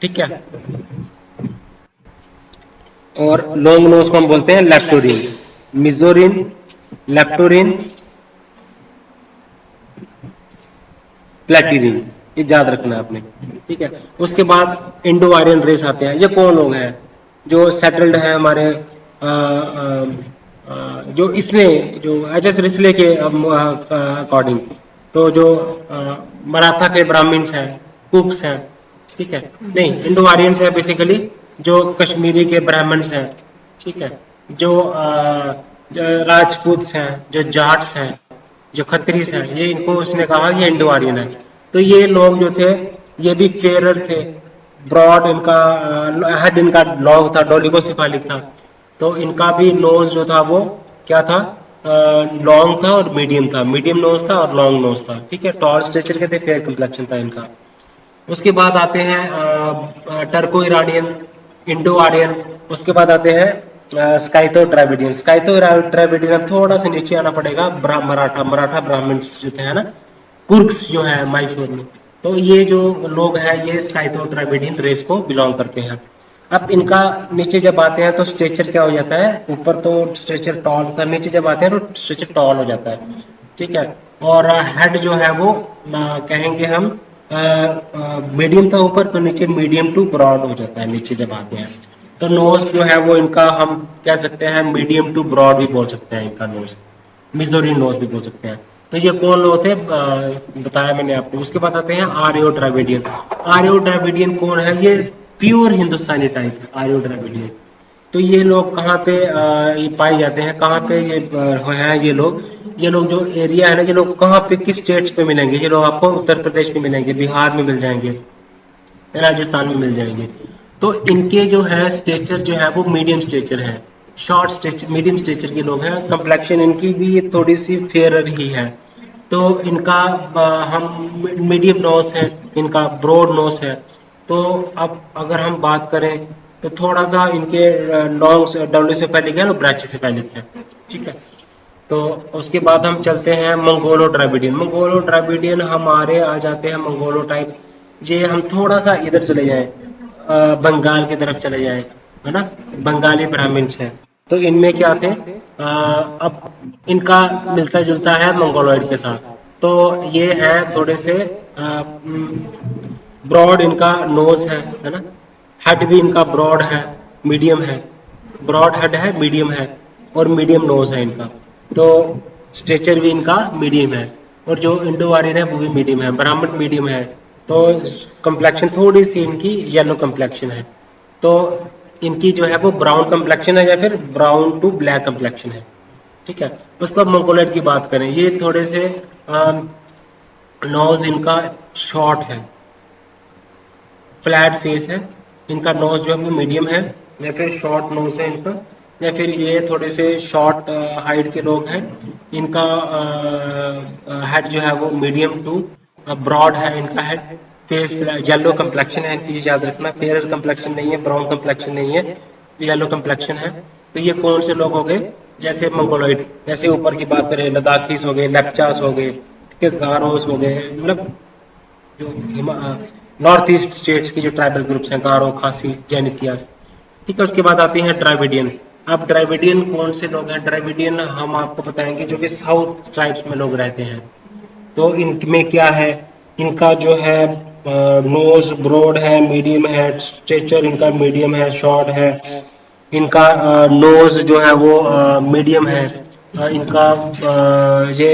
ठीक है, और लॉन्ग नोज को हम बोलते हैं लेप्टोरिन। मिजोरिन, लेप्टोरिन, प्लेटिरिन, ये याद रखना है आपने। ठीक है, उसके बाद इंडो आर्यन रेस आते हैं। ये कौन लोग हैं, जो सेटल्ड है हमारे जो इसने जो एच एस रिस्ले के अकॉर्डिंग, तो जो मराठा के ब्राह्मण्स हैं, कुक्स हैं। ठीक है, नहीं, इंडो आर्यंस है बेसिकली जो कश्मीरी के ब्राह्मण्स हैं। ठीक है, जो जो राजपूत हैं, जो जाट्स हैं, जो खत्रीस हैं, ये इनको उसने कहा ये इंडो आर्यन है। तो ये लोग जो थे ये भी फेरर थे, ब्रॉड इनका हेड इनका लॉन्ग था, डोलिगोसेफालिक था। तो इनका भी नोज जो था वो क्या था, लॉन्ग था और मीडियम था, मीडियम नोज था और लॉन्ग नोज था। ठीक है, टॉल स्ट्रेचर के थे, फेयर कंप्लेक्शन था इनका। उसके बाद आते हैं टर्को ईरानियन, इंडो आर्यन। उसके बाद आते हैं स्काइतो द्रविडियन। स्काइतो द्रविडियन थोड़ा सा नीचे आना पड़ेगा, मराठा मराठा ब्राह्मण्स जो थे, है ना, कुर्क्स जो है मैसूर में। तो ये जो लोग हैं ये स्काइतो द्रविडियन रेस को बिलोंग करते हैं। अब इनका नीचे जब आते हैं तो स्ट्रेचर क्या हो जाता है, ऊपर तो स्ट्रेचर टॉल कर, नीचे जब आते हैं तो स्ट्रेचर टॉल हो जाता है, ठीक है। और हेड जो है वो कहेंगे हम मीडियम था ऊपर, तो नीचे मीडियम टू ब्रॉड हो जाता है नीचे जब आते हैं। तो नोज जो है वो इनका हम कह सकते हैं मीडियम टू ब्रॉड भी बोल सकते हैं इनका नोज, मिजोरी नोज भी बोल सकते हैं। तो ये कौन लोग थे, बताया मैंने आपको। उसके बाद आते हैं आर्यो द्रविडियन। आर्यो द्रविडियन कौन है, ये प्योर हिंदुस्तानी टाइप है आर्यो द्रविडियन। तो ये लोग कहाँ पे ये पाए जाते हैं, कहाँ पे ये हैं ये लोग जो एरिया है ना, ये लोग कहाँ पे किस स्टेट्स पे मिलेंगे, ये लोग आपको उत्तर प्रदेश में मिलेंगे, बिहार में मिल जाएंगे, राजस्थान में मिल जाएंगे। तो इनके जो है स्ट्रेचर जो है वो मीडियम स्ट्रेचर है, शॉर्ट स्ट्रेचर मीडियम स्ट्रेचर के लोग हैं। कंप्लेक्शन इनकी भी थोड़ी सी फेयर ही है। तो इनका हम मीडियम नोस है, इनका ब्रॉड नोस है। तो अब अगर हम बात करें तो थोड़ा सा इनके लॉन्ग डब्ल्यू से पहले क्या है, ब्रैची से पहले है, ठीक है। तो उसके बाद हम चलते हैं मंगोलो द्रविडियन। मंगोलो द्रविडियन हमारे आ जाते हैं मंगोलो टाइप। ये हम थोड़ा सा इधर चले जाएं, बंगाल की तरफ चले जाएं, है ना, बंगाली ब्राह्मण्स हैं। तो इनमें क्या थे, अब इनका मिलता जुलता है मंगोलॉइड के साथ। तो ये है थोड़े से ब्रॉड इनका नोज है ना, हेड भी इनका ब्रॉड है, मीडियम है, ब्रॉड हेड है, मीडियम है, और मीडियम नोज है इनका। तो स्ट्रेचर भी इनका मीडियम है, और जो इंडो आर्यन है वो भी मीडियम है, ब्राह्मण मीडियम है। तो कंप्लेक्शन थोड़ी सी इनकी येलो कंप्लेक्शन है। तो इनकी जो है वो ब्राउन कंप्लेक्शन है या फिर ब्राउन टू ब्लैक कंप्लेक्शन है, ठीक है। उसके बाद मंगोलॉइड की बात करें, ये थोड़े से नोज इनका शॉर्ट है, फ्लैट फेस है, इनका नोज जो है वो मीडियम है, या फिर शॉर्ट नोज है इनका, या फिर ये थोड़े से शॉर्ट हाइट के लोग हैं। इनका हेड जो है वो मीडियम टू ब्रॉड है इनका हेड। फेस येलो कंप्लेक्शन है इनकी, याद रखना, फेयर कंप्लेक्शन नहीं है, ब्राउन कंप्लेक्शन नहीं है, येलो कंप्लेक्शन है। तो ये कौन से लोग हो गए, जैसे मंगोलॉइड, जैसे ऊपर की बात करें लद्दाखीस हो गए, लेप्चास हो गए, ठीक है, गारोस हो गए, मतलब जो नॉर्थ ईस्ट स्टेट्स की जो ट्राइबल ग्रुप्स हैं, गारो, खासी, जैनितियास, ठीक है। उसके बाद आती हैं द्रविडियन। अब द्रविडियन कौन से लोग हैं, द्रविडियन हम आपको बताएंगे जो कि साउथ ट्राइब्स में लोग रहते हैं। तो इनमें क्या है, इनका जो है नोज ब्रॉड है, मीडियम है, स्ट्रेचर इनका मीडियम है, शॉर्ट है, इनका नोज जो है वो मीडियम है, इनका ये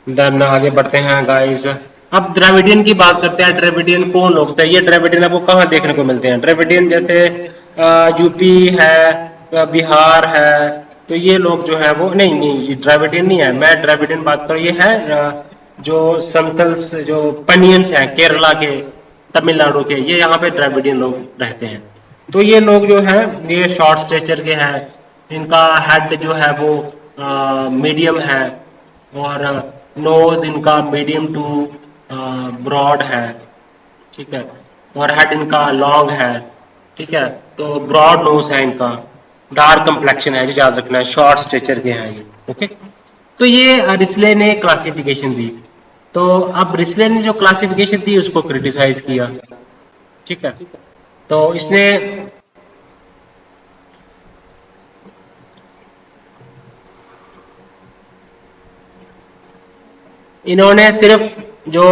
देन आगे बढ़ते हैं गाइस। अब द्रविडियन की बात करते हैं। द्रविडियन कौन लोग थे, ये द्रविडियन आपको कहाँ देखने को मिलते हैं, द्रविडियन जैसे यूपी है, बिहार है। तो ये लोग जो है वो नहीं नहीं, ये द्रविडियन नहीं है, मैं द्रविडियन बात करूँ, ये है जो समतल जो पनियंस हैं केरला के, तमिलनाडु के, ये यहाँ पे द्रविडियन लोग रहते हैं। तो ये लोग जो है ये शॉर्ट स्ट्रेचर के हैं, इनका हेड जो है वो मीडियम है, और नोज इनका मीडियम टू ब्रॉड है, ठीक है, और हेड इनका लॉन्ग है, ठीक है। तो ब्रॉड नोज है इनका, डार्क कंप्लेक्शन है, जो याद रखना है, शॉर्ट स्ट्रेचर के हैं ये, ओके। तो ये रिस्ले ने क्लासिफिकेशन दी। तो अब रिस्ले ने जो क्लासिफिकेशन दी उसको क्रिटिसाइज किया, ठीक है। तो इसने इन्होंने सिर्फ जो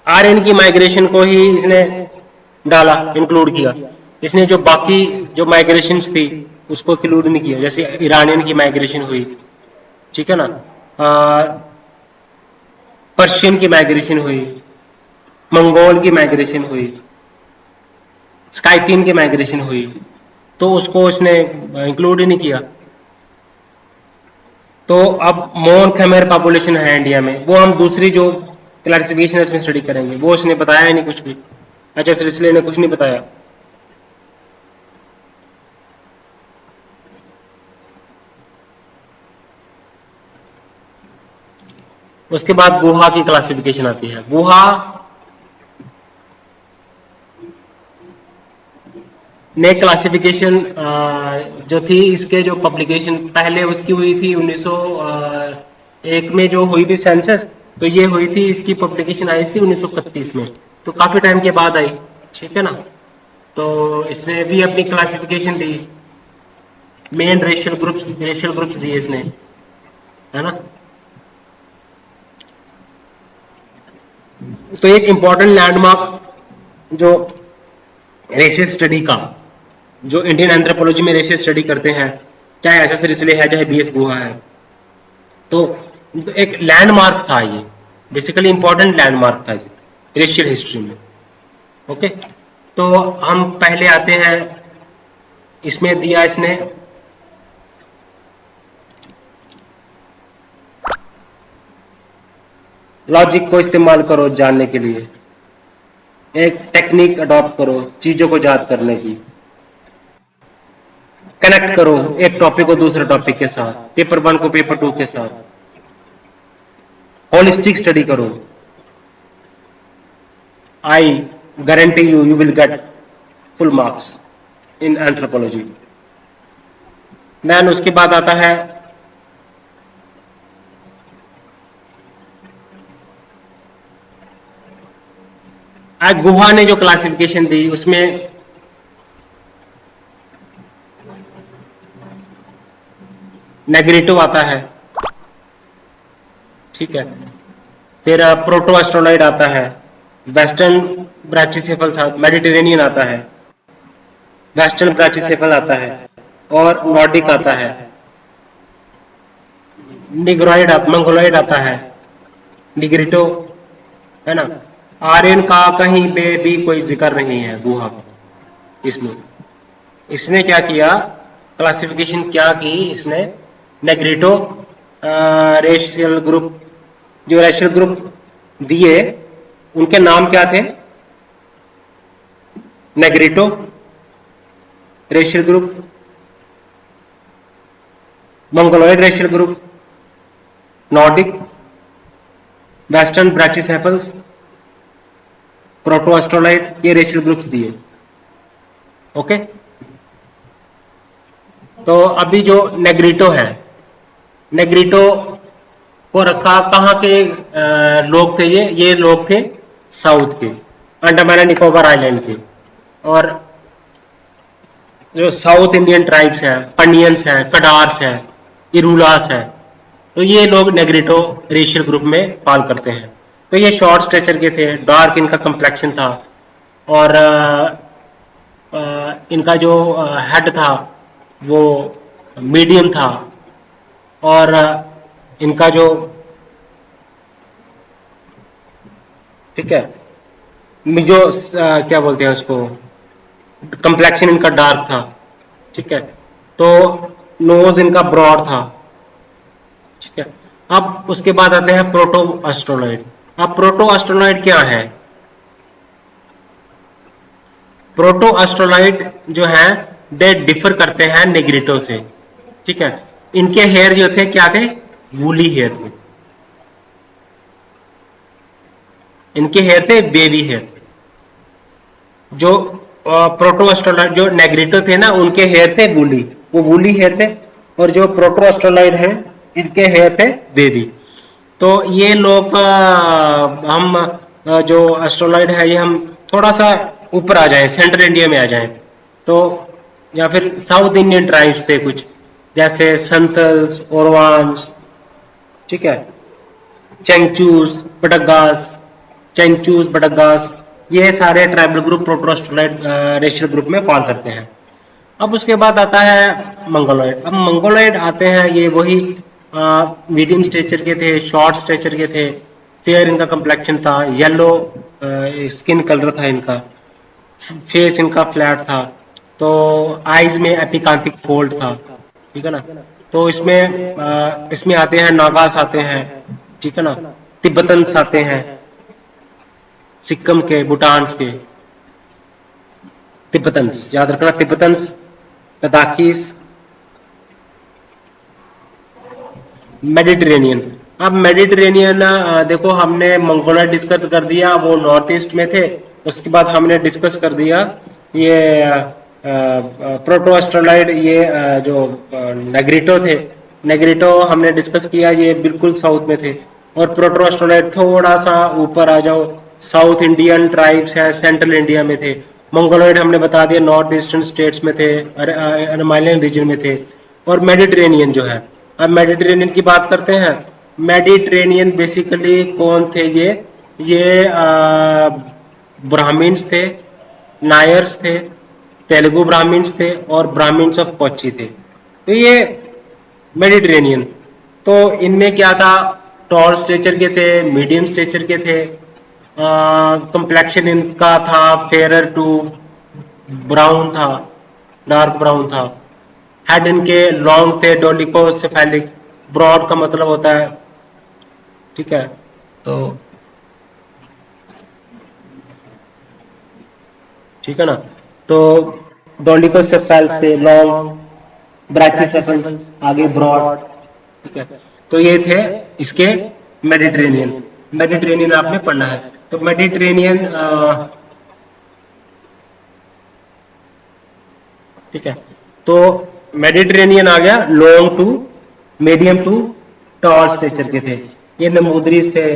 आर्यन की माइग्रेशन को ही इसने डाला, इंक्लूड किया। इसने जो बाकी जो माइग्रेशन थी उसको इंक्लूड नहीं किया, जैसे ईरानियन की माइग्रेशन हुई, ठीक है ना, पर्शियन की माइग्रेशन हुई, मंगोल की माइग्रेशन हुई, स्काइथियन की माइग्रेशन हुई, तो उसको इसने इंक्लूड ही नहीं किया। तो अब मोन खमेर पॉपुलेशन है इंडिया में, वो हम दूसरी जो क्लासिफिकेशन है उसमें स्टडी करेंगे, वो उसने बताया ही नहीं कुछ भी। अच्छा सिलसिले ने कुछ नहीं बताया। उसके बाद गुहा की क्लासिफिकेशन आती है। गुहा ने क्लासिफिकेशन जो थी इसके जो पब्लिकेशन पहले उसकी हुई थी 1900 एक में जो हुई थी सेंसस, तो ये हुई थी, इसकी पब्लिकेशन आई थी 1931 में, तो काफी टाइम के बाद आई। ठीक है ना। तो इसने भी अपनी क्लासिफिकेशन दी, मेन रेशियल ग्रुप्स दिए इसने, है ना। तो एक इंपॉर्टेंट लैंडमार्क जो रेशियल स्टडी का, जो इंडियन एंथ्रोपोलॉजी में रेशियल स्टडी करते हैं, चाहे एस एस रिसले है चाहे बी एस गुहा है, तो एक लैंडमार्क था ये, बेसिकली इंपॉर्टेंट लैंडमार्क था ये रेशियल हिस्ट्री में। ओके। तो हम पहले आते हैं, इसमें दिया इसने लॉजिक को इस्तेमाल करो जानने के लिए, एक टेक्निक अडॉप्ट करो चीजों को याद करने की, कनेक्ट करो एक टॉपिक को दूसरे टॉपिक के साथ, पेपर 1 को पेपर 2 के साथ, होलिस्टिक स्टडी करो। I guarantee you will get full marks in anthropology. Then उसके बाद आता है गुहा ने जो क्लासिफिकेशन दी उसमें नेग्रेटिव आता है। ठीक है। फिर प्रोटो एस्ट्रोलाइड आता है, वेस्टर्न ब्राचिसेफल, मेडिटेरेनियन आता है, वेस्टर्न ब्राचिसेफल आता है, और नॉर्डिक आता है, निग्रोइड मंगोलॉइड आता है, निग्रिटो, है ना। आर्यन का कहीं पे भी कोई जिक्र नहीं है गुहा इसमें। इसने क्या किया, क्लासिफिकेशन क्या की इसने, नेग्रिटो रेशियल ग्रुप, जो रेशियल ग्रुप दिए उनके नाम क्या थे, Negrito racial group, Mongoloid racial group, Nordic, western brachycephals, proto Australoid, ये रेशियल ग्रुप्स दिए। ओके। तो अभी जो नेग्रिटो है, नेग्रिटो को रखा कहाँ के लोग थे, ये लोग थे साउथ के, अंडमान एंड निकोबार आइलैंड के, और जो साउथ इंडियन ट्राइब्स हैं, पनियंस हैं, कडार्स हैं, इरूलास हैं, तो ये लोग नेग्रिटो रेशियल ग्रुप में फॉल करते हैं। तो ये शॉर्ट स्ट्रेचर के थे, डार्क इनका कंप्लेक्शन था, और इनका जो हेड था वो मीडियम था, और इनका जो, ठीक है, जो क्या बोलते हैं उसको, कंप्लेक्शन इनका डार्क था। ठीक है। तो नोज इनका ब्रॉड था। ठीक है। अब उसके बाद आते हैं प्रोटो एस्ट्रोलॉइड। अब प्रोटो एस्ट्रोलॉइड क्या है, प्रोटो एस्ट्रोलॉइड जो है दे डिफर करते हैं नेग्रिटो से। ठीक है। इनके हेयर जो थे क्या थे, वूली हेयर थे, इनके हेयर थे बेबी हेयर। जो प्रोटो एस्ट्रोलॉइड, जो नेग्रिटो थे ना, उनके हेयर थे वूली, वो वूली हेयर थे, और जो प्रोटो एस्ट्रोलॉइड है इनके हेयर थे बेबी। तो ये लोग हम जो एस्ट्रोलॉइड है ये हम थोड़ा सा ऊपर आ जाएं, सेंट्रल इंडिया में आ जाएं, तो या फिर साउथ इंडियन ट्राइब्स थे कुछ, जैसे संथल्स, ओरवान्स, ठीक है, चेंगचूस, बडगास, चेंगचूस, बडगास, ये सारे ट्राइबल ग्रुप प्रोटोस्टोलाइट रेशियल ग्रुप में फॉल करते हैं। अब उसके बाद आता है मंगोलॉइड। अब मंगोलॉइड आते हैं, ये वही मीडियम स्ट्रेचर के थे, शॉर्ट स्ट्रेचर के थे, फेयर इनका कंप्लेक्शन था, येलो स्किन कलर था इनका, फेस इनका फ्लैट था, तो आईज में एपिकांथिक फोल्ड था। ठीक है ना। तो इसमें आते हैं नागास आते हैं, ठीक है ना, तिब्बतन्स आते हैं, सिक्किम के, भूटान के तिब्बतन्स, याद रखना, तिब्बतन्स, लद्दाखीस, मेडिटेरेनियन। अब मेडिटेरेनियन देखो, हमने मंगोला डिस्कस कर दिया, वो नॉर्थ ईस्ट में थे। उसके बाद हमने डिस्कस कर दिया ये प्रोटो एस्ट्रोलाइड, ये जो नेग्रिटो थे, नेग्रिटो हमने डिस्कस किया, ये बिल्कुल साउथ में थे। और प्रोटोस्टोलाइट थोड़ा सा ऊपर आ जाओ, साउथ इंडियन ट्राइब्स है, सेंट्रल इंडिया में थे। मंगोलॉइड हमने बता दिया नॉर्थ ईस्टर्न स्टेट्स में थे, हिमालयन रीजन में थे। और मेडिटेरेनियन जो है, अब मेडिटेरेनियन की बात करते हैं। मेडिटेरेनियन बेसिकली कौन थे ये ब्राह्मिन्स थे, नायर्स थे, तेलुगु ब्राह्मिन्स थे और ब्राह्मिन्स ऑफ कोच्चि थे। तो ये मेडिटेरेनियन, तो इनमें क्या था, टॉल स्ट्रेचर के थे, मीडियम स्ट्रेचर के थे, कंप्लेक्शन इनका था फेयर टू ब्राउन था, डार्क ब्राउन था। हेड इनके लॉन्ग थे, डोलिकोसेफेलिक, ब्रॉड का मतलब होता है, ठीक है। तो ठीक है ना, तो डोलिकोसेफेल्स थे लॉन्ग, ब्राचिसेफल्स आगे ब्रॉड, ठीक है। तो ये थे इसके मेडिटेरेनियन। मेडिटेरेनियन आपने पढ़ना है। तो मेडिटेरेनियन, ठीक है, तो मेडिटेरेनियन आ गया long to medium to tall stature के थे। ये नमूदरीज थे,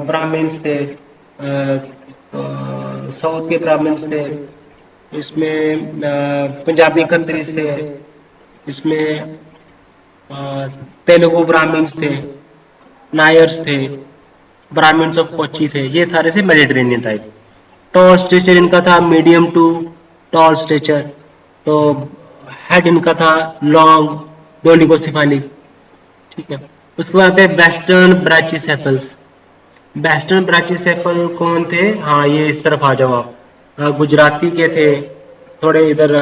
ब्राह्मण्स थे, साउथ के ब्राह्मण्स थे, इसमें पंजाबी खत्रीज थे, इसमें अ, तेलुगु ब्राह्मण्स थे, नायर्स थे, ब्राह्मण्स ऑफ कोच्चि थे। ये सारे से मेडिटेरेनियन टाइप। टॉल स्टेचर इनका था मीडियम टू टॉल स्टेचर। तो हेड इनका था लॉन्ग, डोलिगोसेफालिक, ठीक है। उसके बाद है वेस्टर्न ब्राचिसेफल्स। वेस्टर्न ब्राचिसेफल कौन थे, हाँ ये इस तरफ आ जाओ आप, गुजराती के थे, थोड़े इधर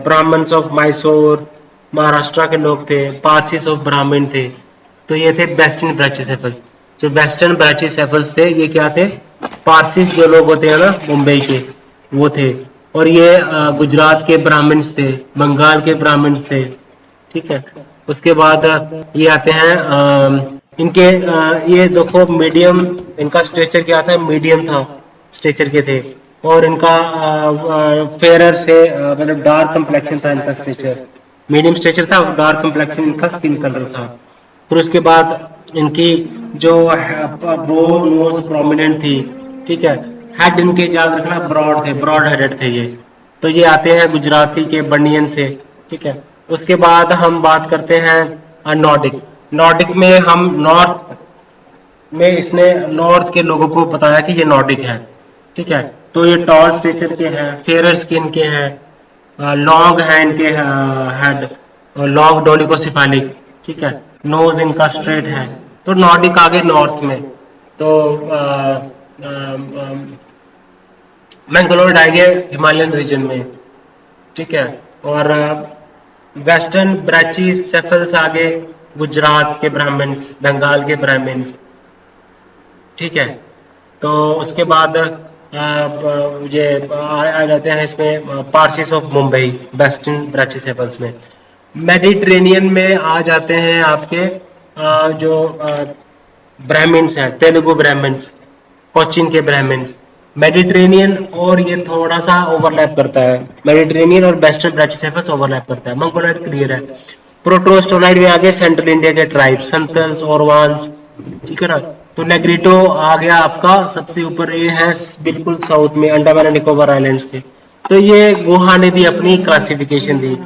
ब्राह्मण्स ऑफ मैसूर, महाराष्ट्र के लोग थे, पारसीस ऑफ ब्राह्मण थे। तो ये थे वेस्टर्न ब्राचिसेफल्स। जो वेस्टर्न ब्राचिसेफल्स थे ये क्या थे, पारसीस जो लोग होते हैं ना मुंबई के, वो थे। और ये गुजरात के ब्राह्मण्स थे, बंगाल के ब्राह्मण्स थे, ठीक है। उसके बाद ये आते हैं इनके, ये देखो मीडियम, इनका स्ट्रेचर क्या था, मीडियम था स्ट्रेचर के थे। और इनका फेरर से मतलब डार्क कंप्लेक्शन था इनका स्ट्रेचर, मीडियम स्ट्रेचर था, डार्क कंप्लेक्शन इनका स्किन कलर था। फिर उसके बाद इनकी जो बो नोज प्रोमिनेंट थी, ठीक है। हेड इनके याद रखना ब्रॉड थे, ब्रॉड हेडेड थे ये। तो ये आते हैं गुजराती के बनियन से, ठीक है। उसके बाद हम बात करते हैं नॉर्डिक। नॉर्डिक में हम नॉर्थ में, इसने नॉर्थ के लोगों को बताया कि ये नॉर्डिक है, ठीक है। तो ये टॉल स्टेचर के हैं, फेयर स्किन के हैं, लॉन्ग है इनके हेड, लॉन्ग डोलिकोसेफालिक, ठीक है। नोज इनका स्ट्रेट है। तो नॉर्डिक आगे नॉर्थ में। तो मैंगलोर आगे हिमालयन रीजन में, ठीक है। और वेस्टर्न ब्राचीज सेफल्स आगे गुजरात के ब्राह्मण्स, बंगाल के ब्राह्मण्स, ठीक है। तो उसके बाद ये आ जाते हैं इसमें पारसीस ऑफ मुंबई, वेस्टर्न ब्राचिसेफल्स में। मेडिटेरेनियन में आ जाते हैं आपके जो ब्राह्मण्स हैं, तेलुगु ब्राह्मण्स, कोचिन के ब्राह्मण्स। मेडिटेरेनियन और ये थोड़ा सा ओवरलैप करता है, मेडिटेरेनियन और वेस्टर्न ब्राचिसेफल्स ओवरलैप करता है। मंगोलॉइड क्लियर है। प्रोटोस्टोलाइड में आ गए सेंट्रल इंडिया के ट्राइब, संतल्स और वांस, ठीक है ना। तो नेग्रिटो आ गया आपका सबसे ऊपर, ये है बिल्कुल साउथ में, अंडमान एंड निकोबार आइलैंड्स के। तो ये गुहा ने भी अपनी क्लासिफिकेशन दी।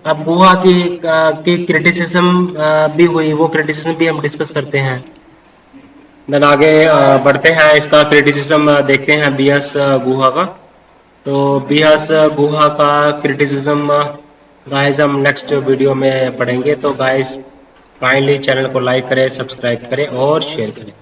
अब गुहा की क्रिटिसिज्म भी हुई, वो क्रिटिसिज्म भी हम डिस्कस करते हैं। देन आगे बढ़ते हैं, इसका क्रिटिसिज्म देखते हैं बीएस गुहा का। तो बीएस गुहा का क्रिटिसिज्म गाइस हम नेक्स्ट वीडियो में पढ़ेंगे। तो गाइस काइंडली चैनल को लाइक करें, सब्सक्राइब करें और शेयर करें।